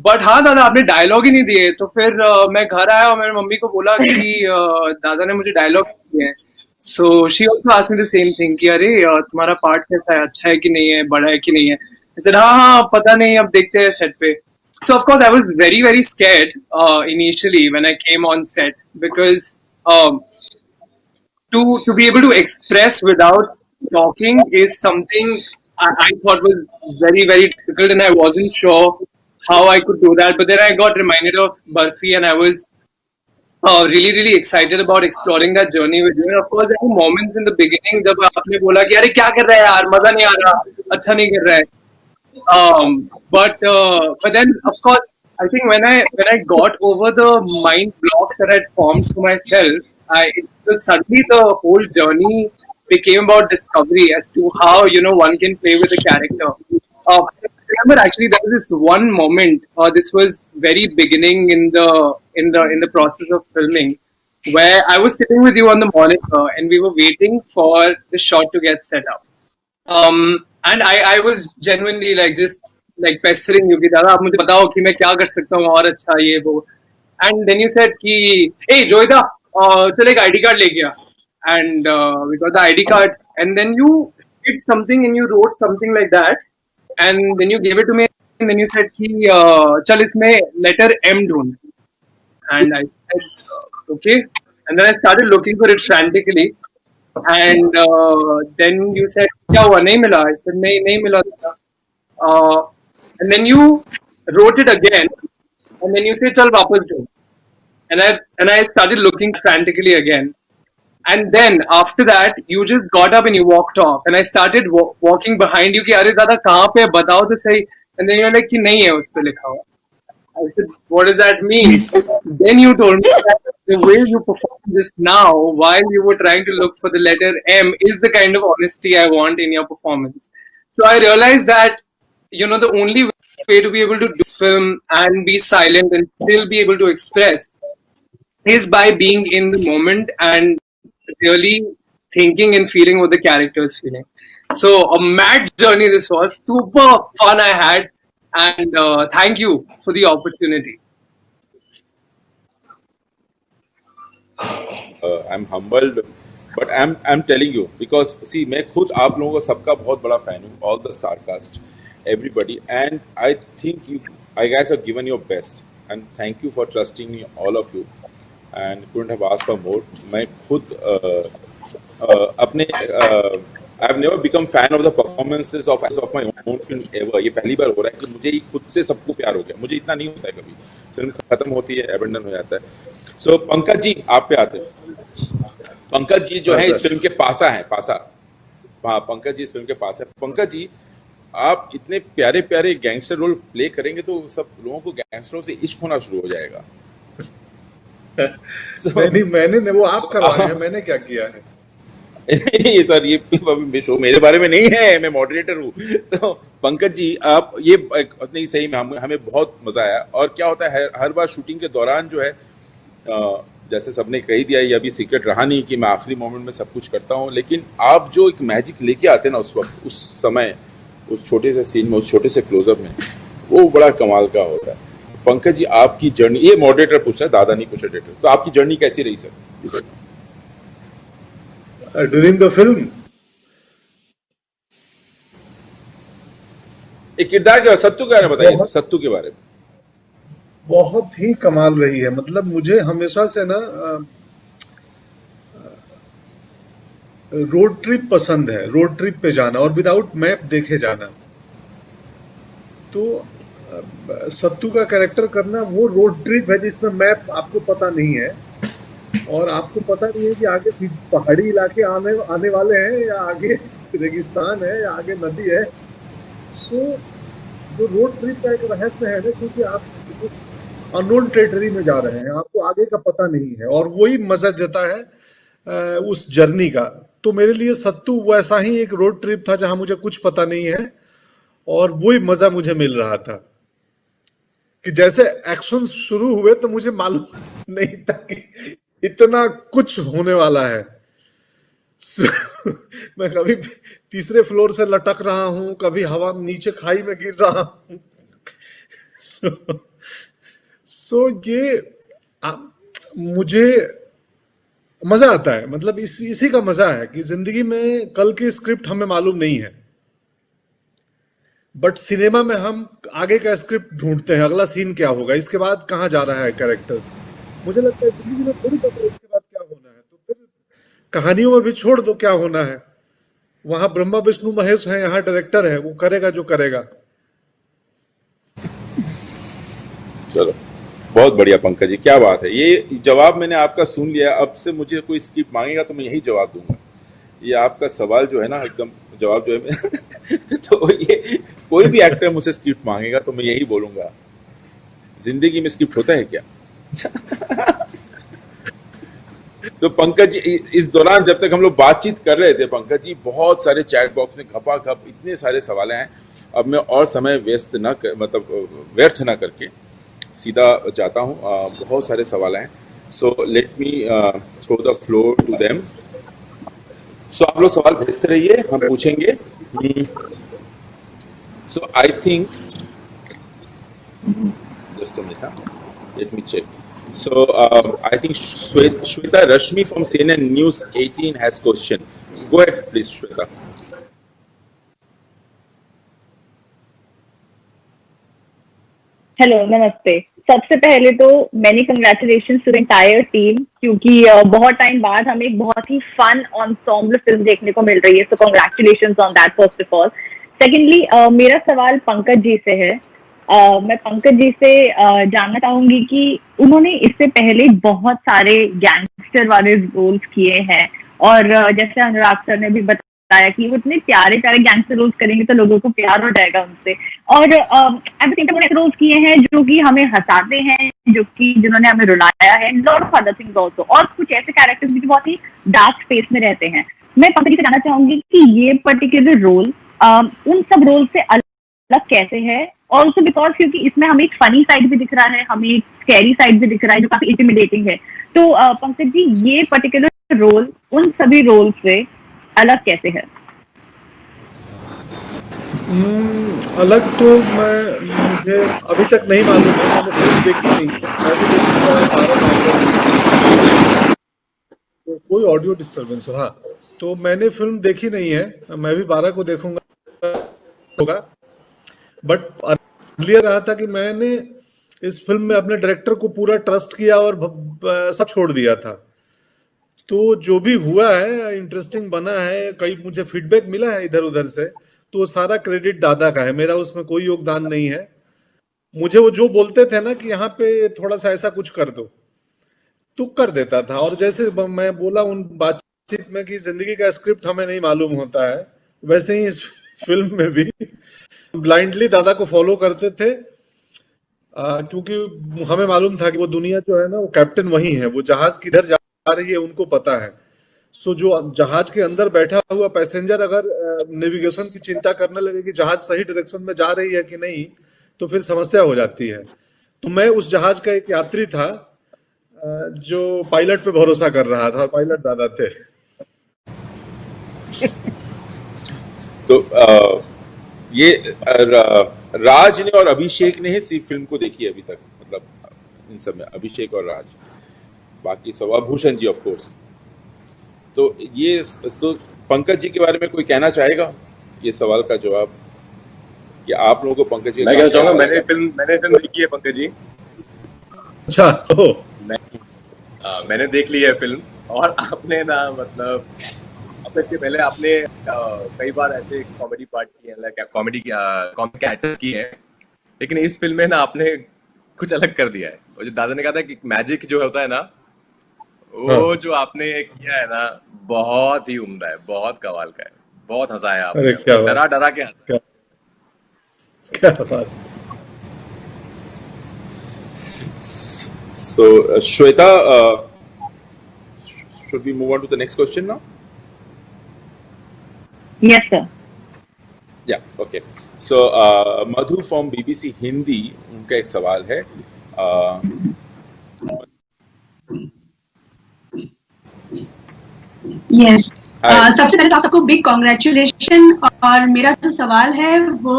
B: But हाँ दादा आपने dialogue ही नहीं दिए तो फिर मैं घर आया और मैंने मम्मी को बोला कि दादा ने मुझे डायलॉग दिए हैं. So she also asked me the same thing कि अरे तुम्हारा पार्ट कैसा है, अच्छा है कि नहीं है, बड़ा है कि नहीं है. I said हाँ पता नहीं, अब देखते हैं सेट पे. So of course I was very scared initially when I came on set because to be able to express without talking is something I thought was very difficult, and I wasn't sure how I could do that. But then I got reminded of Barfi, and I was really excited about exploring that journey with you. And of course, there were moments in the beginning जब आपने बोला कि अरे क्या कर रहा है यार, मजा नहीं आ रहा, अच्छा नहीं कर रहा है. But then of course I think when I got over the mind block that I'd formed to myself, it was suddenly the whole journey became about discovery as to how one can play with a character. I remember actually there was this one moment. This was very beginning in the process of filming, where I was sitting with you on the monitor and we were waiting for the shot to get set up. And I was genuinely like just like pestering you कि दादा आप मुझे बताओ कि मैं क्या कर सकता हूँ और अच्छा ये वो. And then you said कि hey Joida चल एक ID card लेके आ. And we got the ID card and then you did something and you wrote something like that and then you gave it to me and then you said कि चल इसमें letter M ढूंढ. And I said okay, and then I started looking for it frantically. And then you said क्या हुआ नहीं मिला. I said नहीं मिला. And then you wrote it again and then you said चल वापस दो. And I started looking frantically again. And then after that you just got up and you walked off and I started walking behind you कि अरे दादा कहाँ पे है बताओ तो सही. And then you're like कि नहीं है उस पे लिखा हुआ. I said, what does that mean? Then you told me that the way you perform this now, while you were trying to look for the letter M, is the kind of honesty I want in your performance. So I realized that, the only way to be able to do this film and be silent and still be able to express is by being in the moment and really thinking and feeling what the character is feeling. So a mad journey this was. Super fun I had. And thank you for the opportunity.
A: I'm humbled but I am telling you because see मैं खुद आप लोगों का सबका बहुत बड़ा fan हूँ, all the star cast, everybody, and I think you I guys have given your best and thank you for trusting me, all of you, and couldn't have asked for more. मैं खुद अपने I've never become fan of the performances of my own film ever. ये पहली बार हो रहा है कि मुझे ही खुद से सबको प्यार हो गया। मुझे इतना नहीं होता है, कभी फिल्म खत्म होती है एबंडन हो जाता है। सो पंकज जी आप पे आते हैं। पंकज जी जो है इस फिल्म के पासा हैं, पासा, हाँ पंकज जी इस फिल्म के पास है। पंकज जी आप इतने प्यारे प्यारे गैंगस्टर रोल प्ले करेंगे तो सब लोगों को गैंगस्टरों से इश्क होना शुरू हो जाएगा।
K: मैंने वो आप करवाए हैं, मैंने क्या किया है?
A: ये सर ये शो मेरे बारे में नहीं है, मैं मॉडरेटर हूँ। तो पंकज जी आप ये नहीं सही में हमें बहुत मजा आया। और क्या होता है हर बार शूटिंग के दौरान जो है जैसे सबने कही दिया, ये अभी सीक्रेट रहा नहीं कि मैं आखिरी मोमेंट में सब कुछ करता हूँ, लेकिन आप जो एक मैजिक लेके आते हैं ना उस वक्त, उस समय, उस छोटे से सीन में, उस छोटे से क्लोजअप में, वो बड़ा कमाल का होता है। पंकज जी आपकी जर्नी, ये मॉडरेटर पूछ रहा है, दादा नहीं पूछ रहे, तो आपकी जर्नी कैसी रही सर
K: ड्यूरिंग द फिल्म?
A: एक किरदार के सत्तू के बारे में बताइए, सत्तू के बारे में।
K: बहुत ही कमाल रही है। मतलब मुझे हमेशा से ना रोड ट्रिप पसंद है, रोड ट्रिप पे जाना और विदाउट मैप देखे जाना। तो सत्तू का कैरेक्टर करना वो रोड ट्रिप है जिसमें मैप आपको पता नहीं है और आपको पता नहीं है कि आगे पहाड़ी इलाके आने वाले हैं या आगे रेगिस्तान है या आगे नदी है। सो जो रोड ट्रिप का एक रहस्य है ना, क्योंकि आप अननोन टेरिटरी में जा रहे हैं, आपको आगे का पता नहीं है और वही मजा देता है उस जर्नी का। तो मेरे लिए सत्तू वैसा ही एक रोड ट्रिप था जहां मुझे कुछ पता नहीं है और वही मजा मुझे मिल रहा था कि जैसे एक्शन शुरू हुए तो मुझे मालूम नहीं था कि इतना कुछ होने वाला है। मैं कभी तीसरे फ्लोर से लटक रहा हूं, कभी हवा नीचे खाई में गिर रहा हूं। सो ये मुझे मजा आता है। मतलब इसी का मजा है कि जिंदगी में कल की स्क्रिप्ट हमें मालूम नहीं है, बट सिनेमा में हम आगे का स्क्रिप्ट ढूंढते हैं, अगला सीन क्या होगा, इसके बाद कहां जा रहा है कैरेक्टर। मुझे लगता है जिंदगी में थोड़ी पता है इसके बाद क्या होना है, तो फिर कहानियों में भी छोड़ दो क्या होना है। वहां ब्रह्मा विष्णु महेश है, यहाँ डायरेक्टर है, वो करेगा जो करेगा।
A: चलो बहुत बढ़िया पंकज जी, क्या बात है। ये जवाब मैंने आपका सुन लिया। अब से मुझे कोई स्क्रिप्ट मांगेगा तो मैं यही जवाब दूंगा। ये आपका सवाल जो है ना, एकदम जवाब जो है तो ये कोई भी एक्टर मुझसे स्क्रिप्ट मांगेगा तो मैं यही बोलूंगा, जिंदगी में स्क्रिप्ट होता है क्या। तो पंकज जी इस दौरान जब तक हम लोग बातचीत कर रहे थे, पंकज जी बहुत सारे चैट बॉक्स में घपाघप इतने सारे सवाल हैं। अब मैं और समय व्यर्थ ना करके सीधा जाता हूँ। बहुत सारे सवाल हैं, so let me throw the floor to them. So आप लोग सवाल भेजते रहिए, हम पूछेंगे। So I think just a minute, let me check. So I think Shweta Rashmi from CNN News 18 has question. Go ahead, please, Shweta.
L: Hello नमस्ते। सबसे पहले तो many congratulation to the entire team, क्योंकि बहुत टाइम बाद हमें एक बहुत ही फन एंसेम्बल फिल्म देखने को मिल रही है, सो congratulations on that first of all. Secondly मेरा सवाल पंकज जी से है। मैं पंकज जी से जानना चाहूंगी कि उन्होंने इससे पहले बहुत सारे गैंगस्टर वाले रोल्स किए हैं और जैसे अनुराग सर ने भी बताया कि वो इतने प्यारे प्यारे गैंगस्टर रोल्स करेंगे तो लोगों को प्यार हो जाएगा उनसे। और ऐसे रोल्स किए हैं जो कि हमें हंसाते हैं, जिन्होंने हमें रुलाया है, lot of other things also, और कुछ ऐसे कैरेक्टर्स भी बहुत ही डार्क स्पेस में रहते हैं। मैं पंकज जी से जानना चाहूंगी कि ये पर्टिकुलर रोल उन सब रोल से अलग कैसे है, ऑल्सो बिकॉज क्योंकि इसमें हमें एक फनी साइड भी दिख रहा है, हमें एक स्कैरी साइड भी दिख रहा है जो काफी इंटिमिडेटिंग है। तो पंकज जी ये पर्टिकुलर रोल उन सभी रोल से अलग कैसे है?
K: अलग तो मुझे अभी तक नहीं मालूम है, मैंने फिल्म देखी नहीं, मैं भी देखूंगा। तो कोई ऑडियो डिस्टरबेंस हो। हाँ, तो मैंने फिल्म देखी नहीं है, मैं भी 12 को देखूंगा होगा, बट अर्लियर रहा था कि मैंने इस फिल्म में अपने डायरेक्टर को पूरा ट्रस्ट किया और सब छोड़ दिया था। तो जो भी हुआ है इंटरेस्टिंग बना है, कई मुझे फीडबैक मिला है इधर उधर से, तो सारा क्रेडिट दादा का है, मेरा उसमें कोई योगदान नहीं है। मुझे वो जो बोलते थे ना कि यहाँ पे थोड़ा सा ऐसा कुछ कर दो, तो कर देता था। और जैसे मैं बोला उन बातचीत में कि जिंदगी का स्क्रिप्ट हमें नहीं मालूम होता है, वैसे ही इस फिल्म में भी ब्लाइंडली दादा को फॉलो करते थे, क्योंकि हमें मालूम था कि वो दुनिया जो है ना, वो कैप्टन वही है, वो जहाज किधर जा रही है उनको पता है। सो जो जहाज के अंदर बैठा हुआ पैसेंजर अगर नेविगेशन की चिंता करने लगे कि जहाज सही डायरेक्शन में जा रही है कि नहीं, तो फिर समस्या हो जाती है। तो मैं उस जहाज का एक यात्री था जो पायलट पे भरोसा कर रहा था, और पायलट दादा थे।
A: तो ये राज ने और अभिषेक ने ही फिल्म को देखी है अभी तक, मतलब इन सब में अभिषेक और राज, बाकी सब भूषण जी ऑफ कोर्स। तो ये तो पंकज जी के बारे में कोई कहना चाहेगा ये सवाल का जवाब, कि आप लोगों को पंकज जी?
I: मैं कहना चाहूंगा, मैंने फिल्म देखी है पंकज जी।
K: अच्छा, तो
I: मैंने देख ली है फिल्म, और आपने ना मतलब इसके पहले आपने कई बार ऐसे कॉमेडी पार्ट किए हैं, कॉमेडी कैरेक्टर किए हैं, लेकिन इस फिल्म में ना आपने कुछ अलग कर दिया है। और जो दादा ने कहा था कि मैजिक जो होता है ना, वो जो आपने किया है ना, बहुत ही उम्दा है, बहुत कमाल का है, बहुत हंसाया आपने, डरा डरा के हंसाया।
K: क्या बात।
A: So Shweta, should we move on to the next question now?
L: Yes, sir.
A: Yeah, okay. So Madhu from BBC Hindi, उनका एक सवाल है।
M: Yes. सबसे पहले तो आप सबको बिग कॉन्ग्रेचुलेशन। और मेरा जो सवाल है वो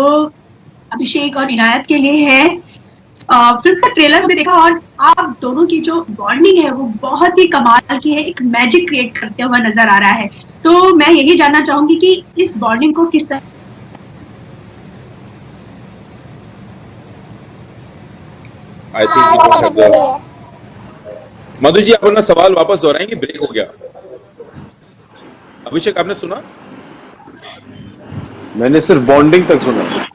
M: अभिषेक और इनायत के लिए है। फिल्म का ट्रेलर में देखा, और आप दोनों की जो बॉन्डिंग है वो बहुत ही कमाल की है, एक मैजिक क्रिएट करते हुआ नजर आ रहा है। तो मैं यही जानना चाहूंगी कि इस बॉन्डिंग को किस तरह
A: मधु जी, आप अपना सवाल वापस दोहराएंगे, ब्रेक हो गया। अभिषेक, आपने सुना?
F: मैंने सिर्फ बॉन्डिंग तक सुना।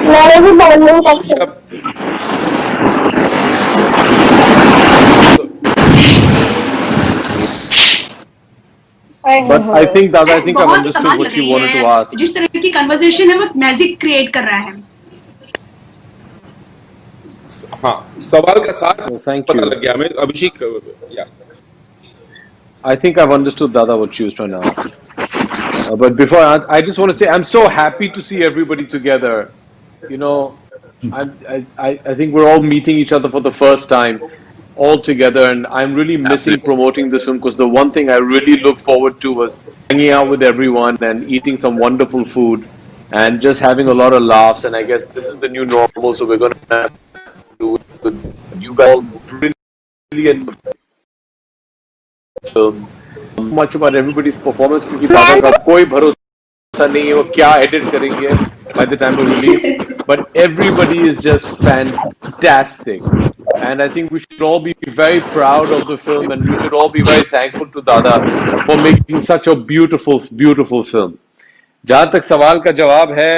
E: मैंने भी बॉन्डिंग तक सुना।
F: But I think I've understood what you wanted to ask.
M: जिस तरह की कन्वर्सेशन है वो मैजिक क्रिएट कर रहा है।
A: हाँ, सवाल का सार पता लग गया हमें। अभिषेक,
F: I think I've understood, Dada, what she was trying to ask. But before I just want to say I'm so happy to see everybody together. You know, I think we're all meeting each other for the first time, all together, and I'm really missing promoting this film, because the one thing I really looked forward to was hanging out with everyone and eating some wonderful food and just having a lot of laughs. And I guess this is the new normal, so we're going to have to do it with you guys. All brilliant film. Much about everybody's performance, क्योंकि दादा का कोई भरोसा नहीं है वो क्या edit करेंगे by the time of release, but everybody is just fantastic, and I think we should all be very proud of the film, and we should all be very thankful to Dada for making such a beautiful film. जहाँ तक सवाल का जवाब है,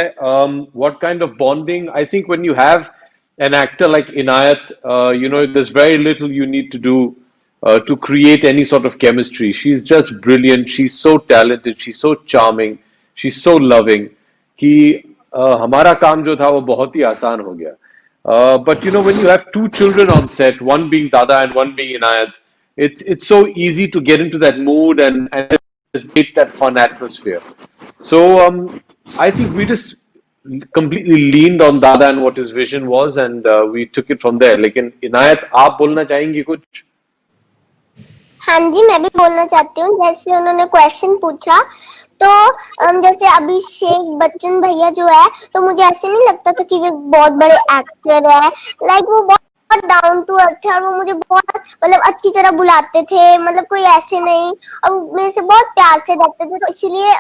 F: what kind of bonding? I think when you have an actor like Inayat, you know, there's very little you need to do to create any sort of chemistry. She's just brilliant. She's so talented. She's so charming. She's so loving. कि हमारा काम जो था वो बहुत ही आसान हो गया. But you know, when you have two children on set, one being Dada and one being Inayat, it's so easy to get into that mood and just create that fun atmosphere. So I think we just completely leaned on Dada and what his vision was, and we took it from there. लेकिन इनायत, आप बोलना चाहेंगी कुछ?
E: हाँ जी, मैं भी बोलना चाहती हूँ। जैसे उन्होंने क्वेश्चन पूछा, तो जैसे अभिषेक बच्चन भैया जो है, तो मुझे ऐसे नहीं लगता था कि वे बहुत बड़े एक्टर है। लाइक वो बहुत बहुत डाउन टू अर्थ है और वो मुझे बहुत मतलब अच्छी तरह बुलाते थे, मतलब कोई ऐसे नहीं, और मेरे से बहुत प्यार से रखते थे, तो इसलिए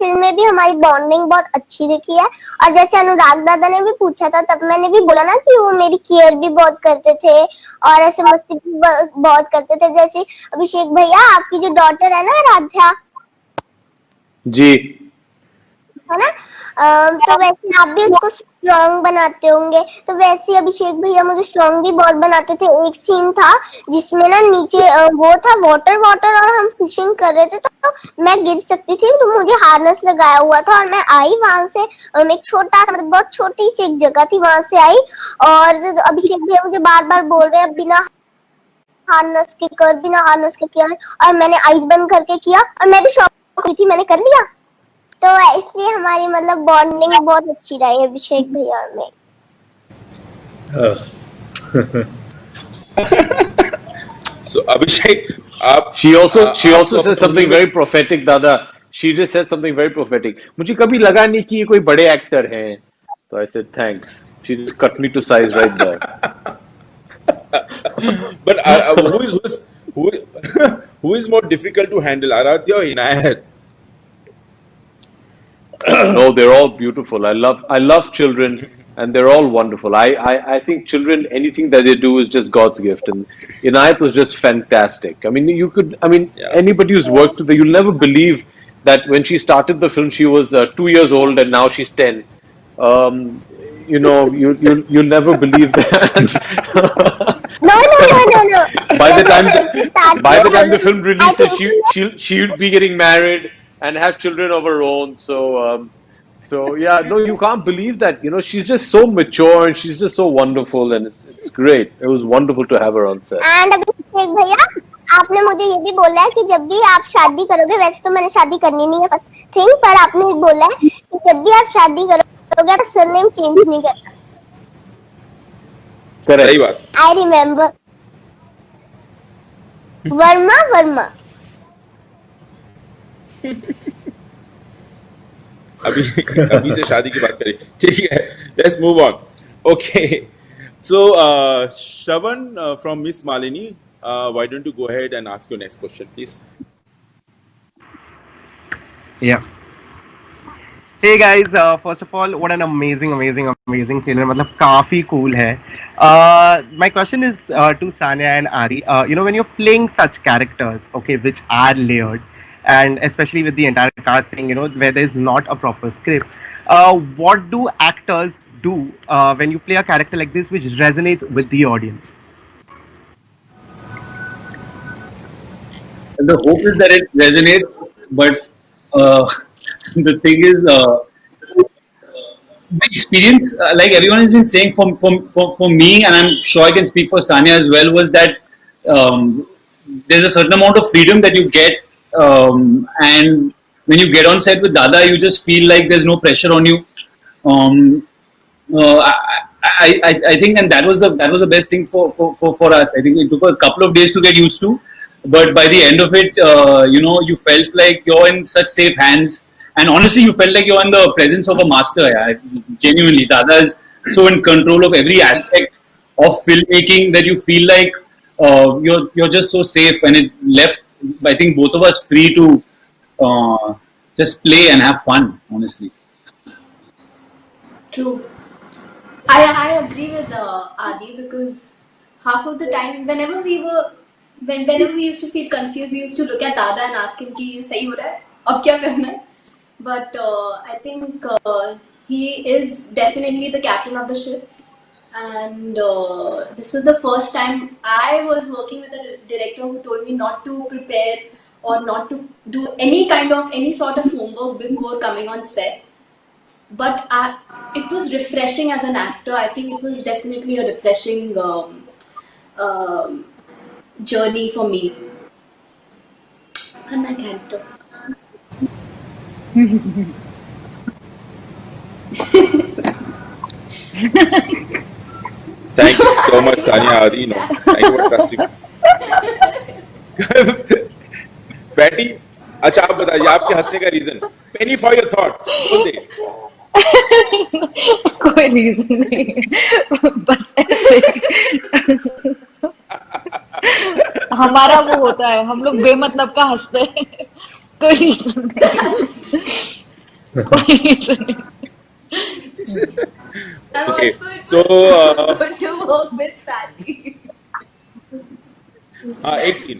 E: फिल्म में भी हमारी बॉन्डिंग बहुत अच्छी दिखी है। और जैसे अनुराग दादा ने भी पूछा था, तब मैंने भी बोला ना कि वो मेरी केयर भी बहुत करते थे और ऐसे मस्ती भी बहुत करते थे। जैसे अभिषेक भैया, आपकी जो डॉटर है ना आराध्या
F: जी,
E: है ना, तो वैसे आप भी उसको स्ट्रॉन्ग बनाते होंगे, तो वैसे अभिषेक भैया मुझे स्ट्रॉन्ग भी बहुत बनाते थे। एक सीन था जिसमें ना नीचे वो था वाटर और हम फिशिंग कर रहे थे, तो मैं गिर सकती थी, तो मुझे हार्नेस लगाया हुआ था और मैं आई वहां से, एक छोटा सा मतलब बहुत छोटी सी एक जगह थी, वहां से आई और अभिषेक भैया मुझे बार बार बोल रहे हैं बिना हार्नेस के कर, और मैंने आईज बंद करके किया और मैं भी शॉक हुई थी, मैंने कर लिया। तो इसलिए हमारी मतलब बॉन्डिंग बहुत अच्छी रही अभिषेक भैया और मेरी।
A: So Abhishek, आप
F: she also
A: आपको
F: said
A: अपने
F: something very prophetic, दादा. She just said something very prophetic. मुझे कभी लगा नहीं कि ये कोई बड़े एक्टर हैं, तो I said thanks. She just cut me to size right there.
A: but who is more difficult to handle, Aradhya or Inayat?
F: No, they're all beautiful. I love children, and they're all wonderful. I think children, anything that they do is just God's gift, and Inayat was just fantastic. I mean, anybody who's worked with her, you'll never believe that when she started the film, she was 2 years old, and now she's 10. You'll never believe that.
E: No.
F: By the time the film releases, she'll be getting married and have children of her own. So yeah, no, you can't believe that. She's just so mature and she's just so wonderful, and it's great. It was wonderful to have her on set.
E: And अभिषेक भैया, आपने मुझे ये भी बोला है कि जब भी आप शादी करोगे, वैसे तो मैंने शादी करनी नहीं है फर्स्ट थिंग, पर आपने बोला है कि जब भी आप शादी करोगे आप सरनेम चेंज नहीं करना।
A: सही बात।
E: I remember Verma.
A: अभी से शादी की बात करें, ठीक है, let's move on. Okay, so Shravan from Miss Malini, why don't you go ahead and ask your next question, please?
N: Yeah. Hey guys, first of all, what an amazing trailer. मतलब काफी cool है. My question is to Sanya and Ari. When you're playing such characters, okay, which are layered, and especially with the entire casting, where there's not a proper script, what do actors do when you play a character like this which resonates with the audience?
B: And the hope is that it resonates, but the thing is, the experience, like everyone has been saying, for me, and I'm sure I can speak for Sanya as well, was that there's a certain amount of freedom that you get, and when you get on set with Dada, you just feel like there's no pressure on you. I think, and that was the best thing for us. I think it took a couple of days to get used to, but by the end of it, you felt like you're in such safe hands, and honestly, you felt like you're in the presence of a master. Yeah. Genuinely, Dada is so in control of every aspect of filmmaking that you feel like you're just so safe, and it left, I think, both of us free to just play and have fun. Honestly,
C: true. I agree with Adi, because half of the time, whenever we used to feel confused, we used to look at Dada and ask him कि सही हो रहा है, अब क्या करना है? But I think he is definitely the captain of the ship, and this was the first time I was working with a director who told me not to prepare or not to do any sort of homework before coming on set. But it was refreshing as an actor. I think it was definitely a refreshing journey for me and my character.
A: Thank you so much, Sanya Adi. Thank you for trusting. Patty, अच्छा आप बताइए आपके हंसने का reason. Penny for your thought. बोल दे.
H: कोई reason नहीं, बस ऐसे हमारा वो होता है, हम लोग बेमतलब का हंसते हैं। कोई रीजन नहीं, कोई रीजन नहीं।
A: Okay,
C: It
A: so
C: was good to work with Fatty.
A: हाँ एक सीन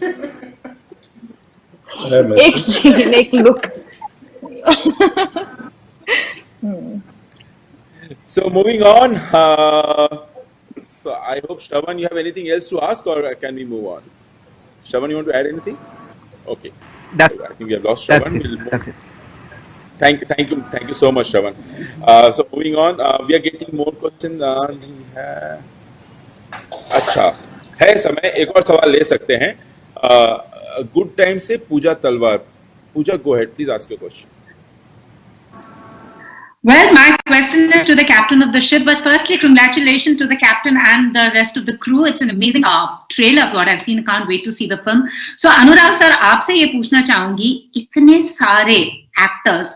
H: एक सीन, एक look.
A: So moving on, so I hope Shravan, you have anything else to ask, or can we move on? Shravan, you want to add anything? Okay.
N: That's,
A: I think we have lost Shravan.
N: that's it.
A: We'll move.
N: That's it.
A: Thank you so much, Shravan. So moving on, we are getting more questions. नहीं है। अच्छा, है समय, एक और सवाल ले सकते हैं। गुड टाइम से पूजा तलवार। पूजा, go ahead, please ask your question.
O: Well, my question is to the captain of the ship, but firstly, congratulations to the captain and the rest of the crew. It's an amazing trailer of what I've seen. I can't wait to see the film. So, Anurag sir, आपसे ये पूछना चाहूंगी, इतने सारे actors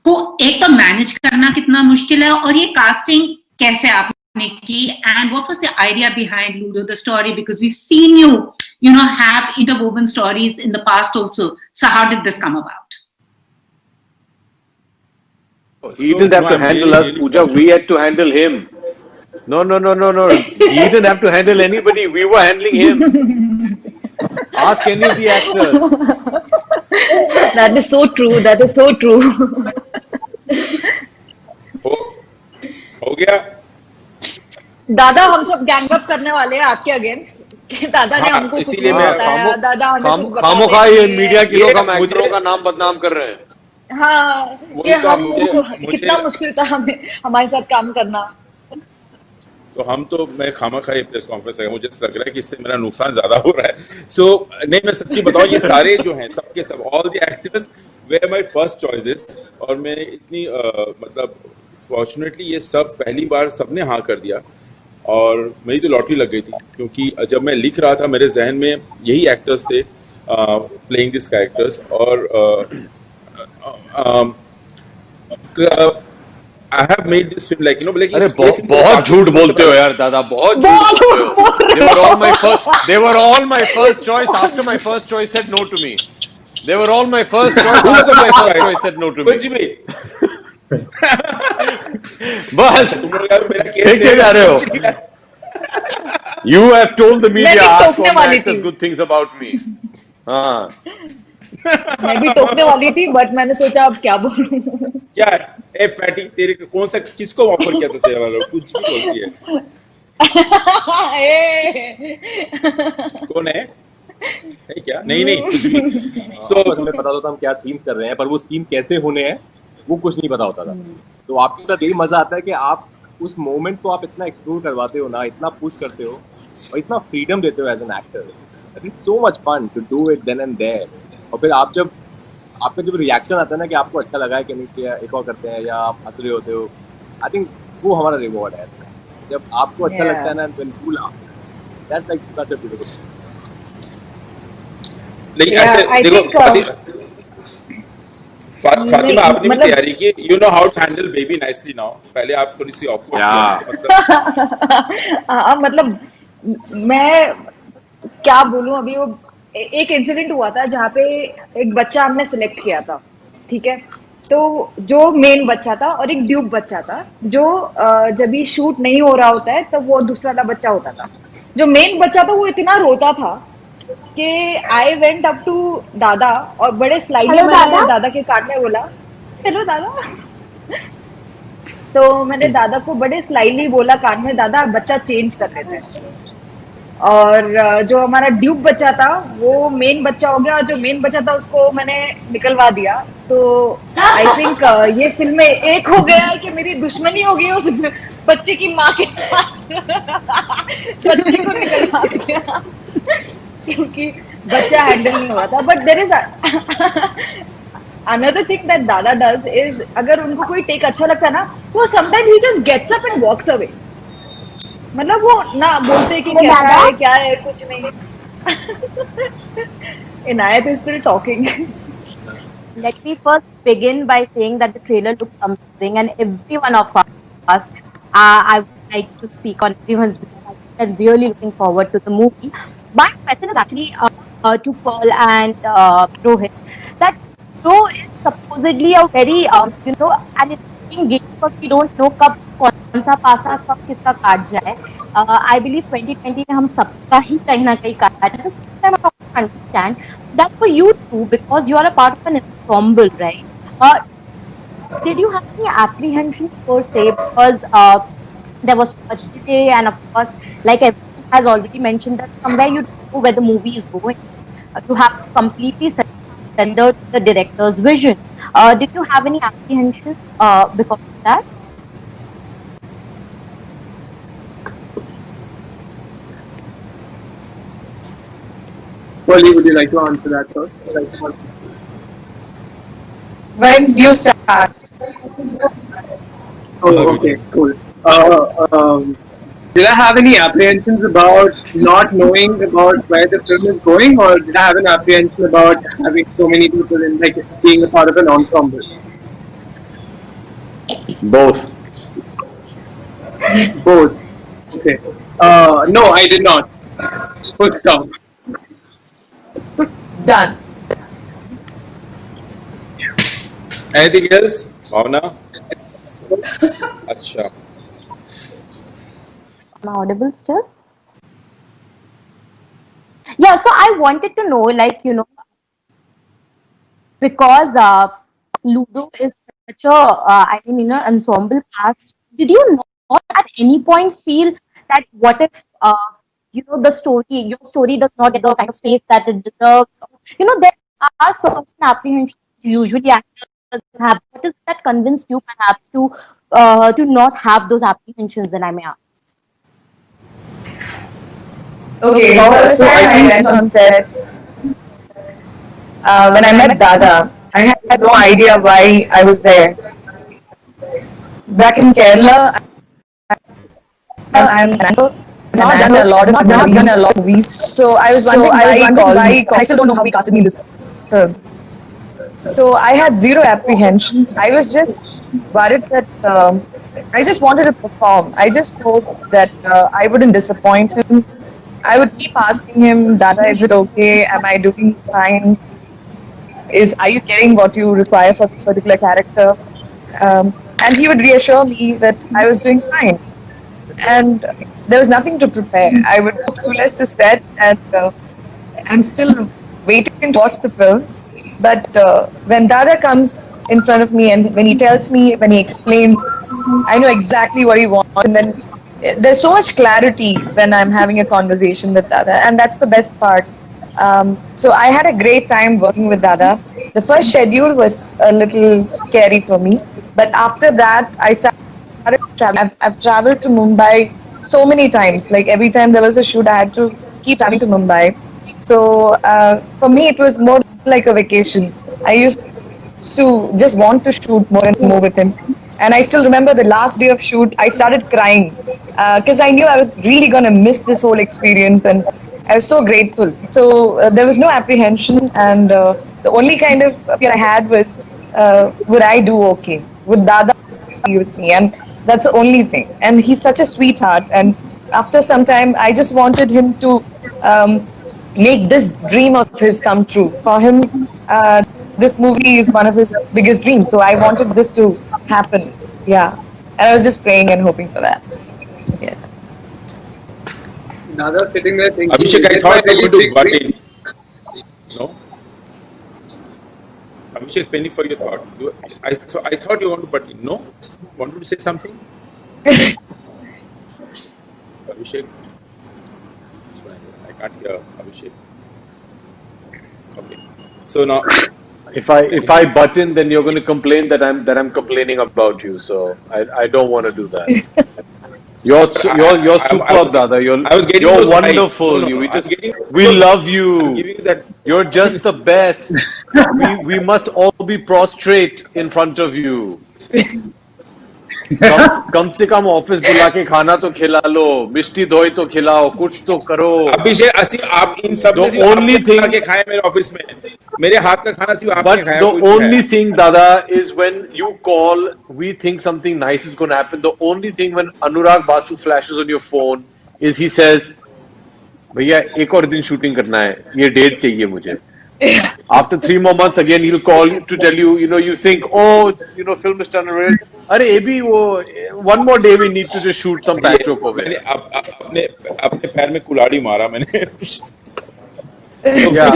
O: को एक तो manage करना कितना मुश्किल है, और ये कास्टिंग कैसे आपने की, and what was the idea behind Ludo, the story, because we've seen you know, have interwoven stories in the past also. So, how did this come about?
F: He didn't have to handle us, Pooja. We had to handle him. No. He didn't have to handle anybody. We were handling him. Ask any of the actors.
H: That is so true. That is so true.
A: हो गया।
H: दादा हम सब gang up करने वाले हैं आपके against. दादा ने हमको कुछ नहीं बताया, दादा हमें कुछ बताया।
F: खामोखा ये मीडिया के लोग हम एक्टरों का नाम बदनाम कर रहे हैं।
H: हाँ, ये हम कितना मुश्किल था हमें हमारे साथ काम करना।
A: तो मैं खामखा ये प्रेस कॉन्फ्रेंस है, मुझे लग रहा है कि इससे मेरा नुकसान ज्यादा हो रहा है। सो नहीं, मैं सच्ची बताऊं, ये सारे जो हैं सबके सब, all the actors were my first choices, और मैं इतनी मतलब फॉर्चुनेटली ये सब पहली बार सबने हाँ कर दिया, और मेरी तो लॉटरी लग गई थी, क्योंकि जब मैं लिख रहा था मेरे जहन में यही एक्टर्स थे प्लेइंग दिस कैरेक्टर्स, और I have made this film like, you know, like
F: अरे बहुत झूठ बोलते हो यार दादा, बहुत झूठ बोलते हो। They were all my first choice. After my first choice said no to me. They were all my first choice. After my first choice said no to me.
A: कुछ भी।
F: बस देखे जा रहे हो। You have told the media, ask all the actors good things about me. हाँ।
H: मैं भी टोकने वाली थी, बट मैंने सोचा अब क्या बोलूं।
A: क्या ए फैटी, तेरे कौन सा किसको ऑफर किया था तेरे वालों? कुछ भी बोलती है। कौन है क्या? नहीं कुछ भी।
I: सो हमें पता होता हम क्या सीन्स कर रहे हैं, पर वो सीन कैसे होने हैं वो कुछ नहीं पता होता था। तो आपके साथ यही मजा आता है कि आप उस मोमेंट को आप इतना एक्सप्लोर करवाते हो ना, इतना पुश करते हो और इतना फ्रीडम देते हो as an actor. It's so much fun to do it then and there. और फिर आपका जब रिएक्शन आता है ना कि आपको अच्छा लगा है कि नहीं किया, एक और करते हैं, या आप हंस रहे होते हो, आई थिंक वो हमारा रिवॉर्ड है। जब आपको अच्छा लगता है ना, when you laugh, that's like such a beautiful.
A: लेकिन ऐसे देखो फातिमा, आपने भी तैयारी की, you know how to handle baby nicely now. पहले आप थोड़ी सी ऑकवर्ड,
H: मतलब मैं क्या बोलूं, अभी वो एक इंसिडेंट हुआ था जहाँ पे एक बच्चा हमने सिलेक्ट किया था, ठीक है। तो जो मेन बच्चा था और एक ड्यूब बच्चा था, जो जब भी शूट नहीं हो रहा होता है तब वो दूसरा वाला बच्चा होता था। जो मेन बच्चा था वो इतना रोता था कि आई वेंट अप टू दादा और बड़े स्लाइडली मैंने दादा के कान में बोला, हेलो दादा। तो मैंने दादा को बड़े स्लाइडली बोला कान में, दादा बच्चा चेंज कर लेते हैं। और जो हमारा ड्यूब बच्चा था वो मेन बच्चा हो गया, और जो मेन बच्चा था उसको मैंने निकलवा दिया। तो आई थिंक ये फिल्म में एक हो गया है कि मेरी दुश्मनी हो गई उस बच्चे की माँ के साथ। बच्चे को निकलवा दिया क्योंकि बच्चा हैंडल नहीं हुआ था। But there is another thing that Dada does is, अगर उनको कोई टेक अच्छा लगता है ना, वो sometimes he just gets up and walks away। मतलब वो ना बोलते कि क्या है कुछ नहीं। इनायत is still talking।
P: let me first begin by saying that the trailer looks amazing, and every one of us, I would like to speak on everyone's behalf. I'm really looking forward to the movie. My question is actually to Pearl and Rohit, that though is supposedly a very an interesting game, but we don't know कौन सा पासा कब किसका काट जाए. I believe 2020 में हम सबका ही कहीं ना कहीं काटा. At the same time, I understand that for you too, because you are a part of an ensemble, right? Did you have any apprehensions per se? Because there was so much delay, and of course, like everyone has already mentioned, that somewhere you don't know where the movie is going. You have to completely surrender to the director's vision. Did you have any apprehensions because of that?
N: Pearly, would you like to answer that first?
J: When you start.
N: Oh, okay, cool. Did I have any apprehensions about not knowing about where the film is going, or did I have an apprehension about having so many people in, like, being a part of an ensemble?
F: Both.
N: Both. Okay. No, I did not. Full stop.
J: Done.
A: Anything else? Bhavna? Acha.
P: Am I audible still? Yeah, so I wanted to know, like, because Ludo is such a, ensemble cast, did you not at any point feel that what if, your story does not get the kind of space that it deserves? There are certain apprehensions usually actors have. What is that convinced you perhaps to not have those apprehensions, then I may ask?
J: Okay, first time I went on set, when I met Dada, I had no idea why I was there. Back in Kerala, I'm not done a lot of movies. So I was wondering why he called me. I still don't know how he casted me in this film. So I had zero apprehensions. I was just worried that I just wanted to perform. I just hoped that I wouldn't disappoint him. I would keep asking him, Dada, is it okay? Am I doing fine? Are you getting what you require for this particular character? And he would reassure me that I was doing fine. And there was nothing to prepare. I would go clueless to set, and I'm still waiting to watch the film. But when Dada comes in front of me and when he tells me, when he explains, I know exactly what he wants. And then there's so much clarity when I'm having a conversation with Dada, and that's the best part. So I had a great time working with Dada. The first schedule was a little scary for me, but after that, I started traveling. I've traveled to Mumbai so many times. Like every time there was a shoot, I had to keep traveling to Mumbai. So for me, it was more like a vacation. I used to just want to shoot more and more with him. And I still remember the last day of shoot, I started crying because I knew I was really going to miss this whole experience, and I was so grateful. So there was no apprehension, and the only kind of fear I had was, would I do okay? Would Dada be with me? And that's the only thing. And he's such a sweetheart. And after some time, I just wanted him to make this dream of his come true. For him, this movie is one of his biggest dreams. So I wanted this to happen. Yeah. And I was just praying and hoping for that. Yes.
N: Nada sitting there thinking.
A: Abhishek, I thought you were going to butt in. No? Abhishek, penny for your thought. I thought you wanted to butt in. No? Wanted to say something? Abhishek? I can't hear Abhishek. Okay. So now,
F: if I butt in, then you're going to complain that I'm complaining about you. So I don't want to do that. You're superb, Dada. You're wonderful.
A: No,
F: we love you. You're just the best. we must all be prostrate in front of you. कम से कम office बुला के खाना तो खिला लो, मिष्टी धोई तो खिलाओ, कुछ तो करो।
A: अभिषेक असी आप इन सब में सिर्फ
F: only
A: आपने खा के खाए मेरे ऑफिस में, मेरे हाथ का खाना सिर्फ आपने
F: But
A: खाया,
F: the
A: कोई नहीं
F: only
A: खाया।
F: thing, Dada, is when you call, we think something nice is going to happen. The only thing when Anurag Basu flashes on your phone is he says, भैया एक और दिन शूटिंग करना है, ये डेट चाहिए मुझे. After 3 more months again he'll call you to tell you, you think, oh, it's, film is done already. अरे ये भी वो one more day we need to just shoot some patchwork over
A: मैंने
F: here.
A: अपने पैर में कुल्हाड़ी मारा मैंने।
F: Yeah,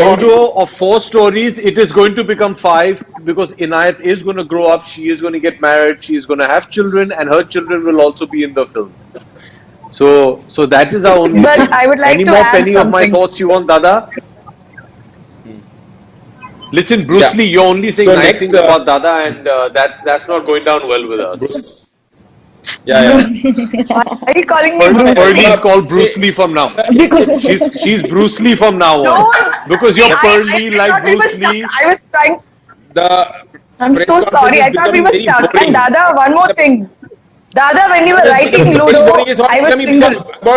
F: although of 4 stories, it is going to become 5 because Inayat is going to grow up, she is going to get married, she is going to have children, and her children will also be in the film. So that is our only.
J: But I would like
F: Any
J: to
F: more
J: add
F: penny of my
J: something.
F: thoughts you want, Dada? Listen, Bruce
A: Yeah.
F: Lee, you're only saying
A: So
F: nice
A: next,
F: things about Dada, and that's not going down well with us.
A: Yeah.
J: Are you calling me Bruce
F: Pearlie
J: Lee?
F: is called Bruce Lee from now. She's Bruce Lee from now on. Because you're Pearlie
J: I
F: like
J: thought we were
F: Bruce Lee.
J: stuck. I was trying.
A: The
J: I'm so sorry. I thought we were stuck. And Dada, one more thing. Dada, when you were writing Ludo, I was single.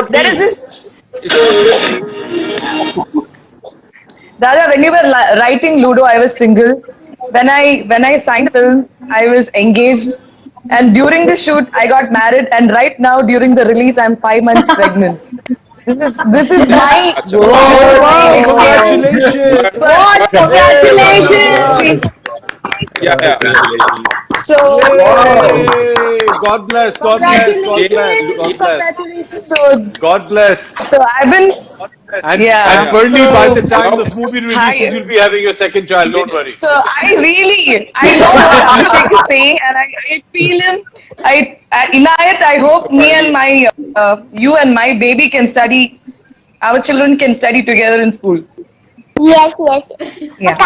J: There is this. Dada, when you were writing Ludo, I was single. When I signed the film, I was engaged. And during the shoot, I got married. And right now, during the release, I'm 5 months pregnant. This is my
F: Congratulations!
J: God, congratulations!
A: Yeah.
J: So,
F: God bless, God bless, God bless, God bless.
J: So,
F: God bless.
J: So I've been,
F: And
J: yeah.
F: Pearlie,
J: So,
F: by the time this movie releases, you'll be having your second child. Don't worry.
J: So I know what Abhishek is saying, and I feel him. Inayat, I hope me and you and my baby can study. Our children can study together in school.
E: Yes.
J: Yeah.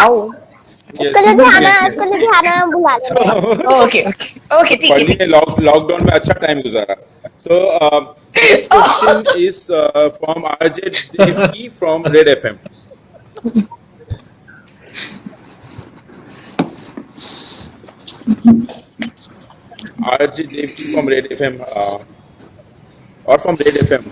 E: उसको लुधियाना बुला लेंगे।
J: Okay. ठीक
A: पढ़ने
J: है।
A: Lockdown में अच्छा time गुजारा। So next question is from RJ Devki from Red FM. RJ Devki from Red FM or from Red FM.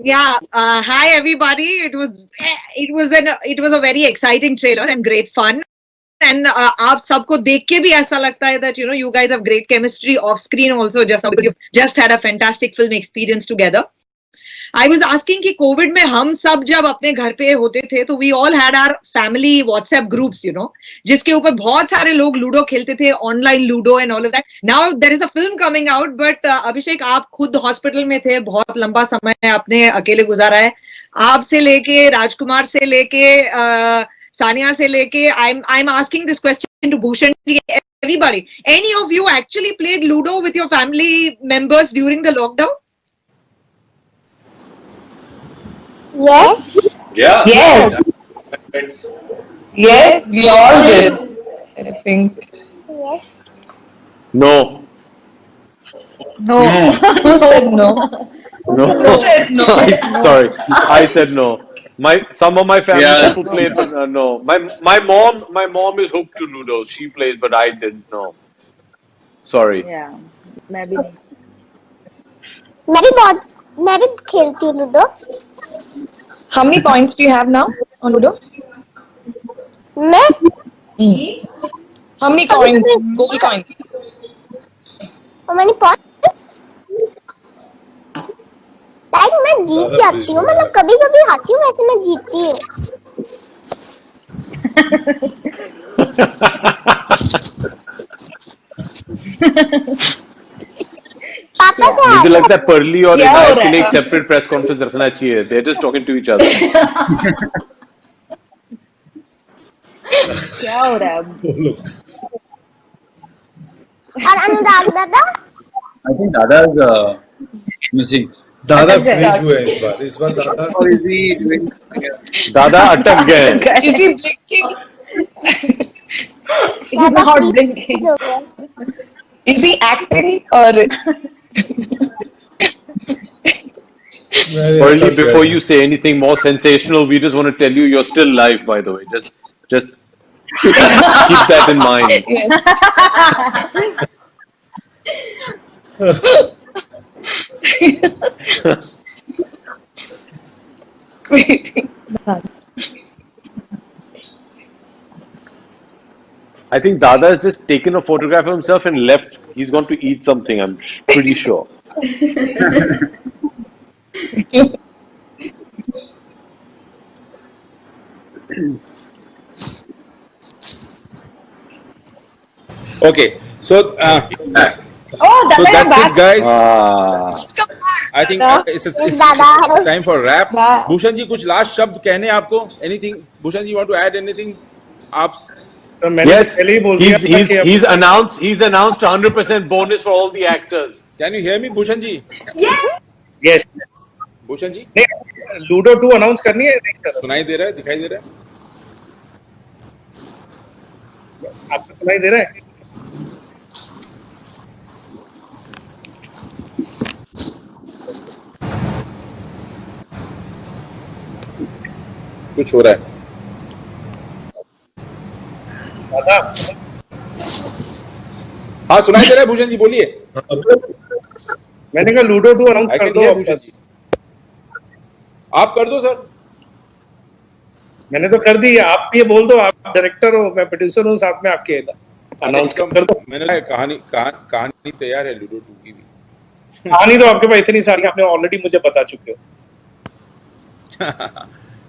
Q: Yeah, hi everybody. It was a very exciting trailer and great fun. And आप सबको देख के भी ऐसा लगता है that you guys have great chemistry off screen also just now because you've just had a fantastic film experience together. I was asking कि Covid में हम सब जब अपने घर पे होते थे तो we all had our family WhatsApp groups, जिसके ऊपर बहुत सारे लोग लूडो खेलते थे, online ludo and all of that. Now there is a film coming out, but अभिषेक आप खुद हॉस्पिटल में थे, बहुत लंबा समय आपने अकेले गुजारा है. आपसे लेके राजकुमार से लेके सानिया से लेके I'm asking this question to Bhushan, everybody. Any of you actually played Ludo with your family members during the lockdown?
E: Yes.
I: Yeah.
J: Yes, we all did. I think.
E: Yes.
F: No.
J: Who said no?
F: No.
J: Who said no?
F: Sorry, I said no. Some of my family people played, but no. My mom is hooked to Ludo. She plays, but I didn't know. Sorry.
H: Yeah, maybe.
E: मैं भी खेलती हूँ ludo.
J: How many points do you have now on Ludo?
E: मैं
J: How many coins? Gold coins.
E: How many points? Like मैं जीत जाती हूँ, मतलब कभी कभी हारती हूँ, वैसे मैं जीतती हूँ। पापा से
F: मुझे लगता है Pearlie और
H: क्या हो
F: इनायत
H: रहा
F: के
H: है?
F: लिए एक सेपरेट प्रेस कॉन्फ्रेंस रखना चाहिए. They're just talking to each other.
H: क्या हो रहा है अब?
E: और अनुराग दादा
B: I think Dada is missing.
K: दादा
J: अटक गए।
K: फ्रीज हुए हैं इस बार दादा
B: Or is he doing?
F: दादा अटक गए.
J: Is he blinking?
H: He's not blinking.
J: Is he acting or?
F: Pearlie, before you say anything more sensational, we just want to tell you you're still live, by the way. Just Keep that in mind. I think Dada has just taken a photograph of himself and left. He's gone to eat something, I'm pretty sure.
A: Okay, so
H: Oh,
A: so
H: Dada, you're
A: that's
H: back.
A: it, guys.
F: Ah.
A: I think it's
E: Dada.
A: time for wrap. Bhushan ji, कुछ last शब्द कहने हैं आपको? Anything? Bhushan ji, you want to add anything? आप
G: तो मैंने
F: Yes,
G: पहले ही बोल दिया था कि अब-
F: he's announced 100% bonus for all the actors.
A: Can you hear me, Bhushan ji?
G: Yes.
A: Bhushan ji?
G: नहीं, लूडो 2 अनाउंस करनी है नहीं कर
A: सुनाई दे रहा है? दिखाई दे रहा है?
G: आपको सुनाई दे रहा है?
A: कुछ हो रहा है?
G: दादा
A: हाँ, सुनाई दे रहा है भूषण जी, बोलिए।
G: मैंने कहा लूडो 2 अनाउंस
A: I
G: कर
A: can
G: दो
A: hear
G: अब
A: भूषण
G: बस।
A: जी। आप कर दो सर।
G: मैंने तो कर दी, आप ये बोल दो, आप डायरेक्टर हो, मैं प्रोड्यूसर हूँ, साथ में आपके अनाउंस कर दो।
A: मैंने कहानी तैयार है लूडो 2 की भी।
G: कहानी तो आपके पास इतनी सारी, आपने ऑलरेडी मुझे बता चुके हो।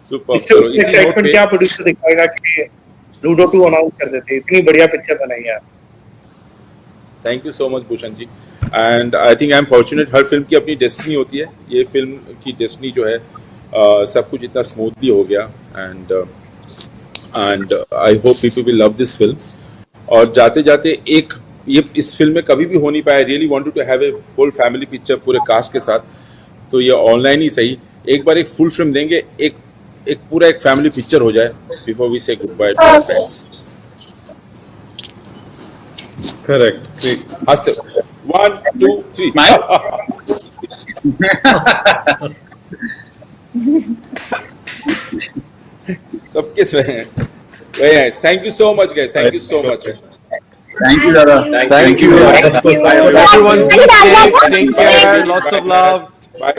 A: सुपर।
G: इससे
A: चलो इसी नोट
G: एक्साइटमेंट
A: पे
G: क्या प्रोड्यूसर दिखाएगा कि लूडो 2 अनाउंस कर देते, इतनी बढ़िया पिक्चर बनाई है।
A: Thank you so much Bhushan ji. And I think I am fortunate, हर फिल्म की अपनी डेस्टिनी होती है। ये फिल्म की डेस्टिनी जो है सब कुछ इतना स्मूथली हो गया and I hope people will love this film. और जाते जाते एक ये इस फिल्म में कभी भी हो नहीं पाया, really wanted to have a whole family picture पूरे कास्ट के साथ, तो ये ऑनलाइन ही सही एक बार एक फुल फिल्म देंगे, एक पूरा एक फैमिली पिक्चर हो जाए बिफोर वी से good by two friends.
K: Correct.
A: हंसते 1 2 3 सबके very nice. Thank you so much guys, thank you so much.
B: Thank you, Dada.
F: Thank you. Everyone, be safe. Take care. Lots of love.
A: Bye.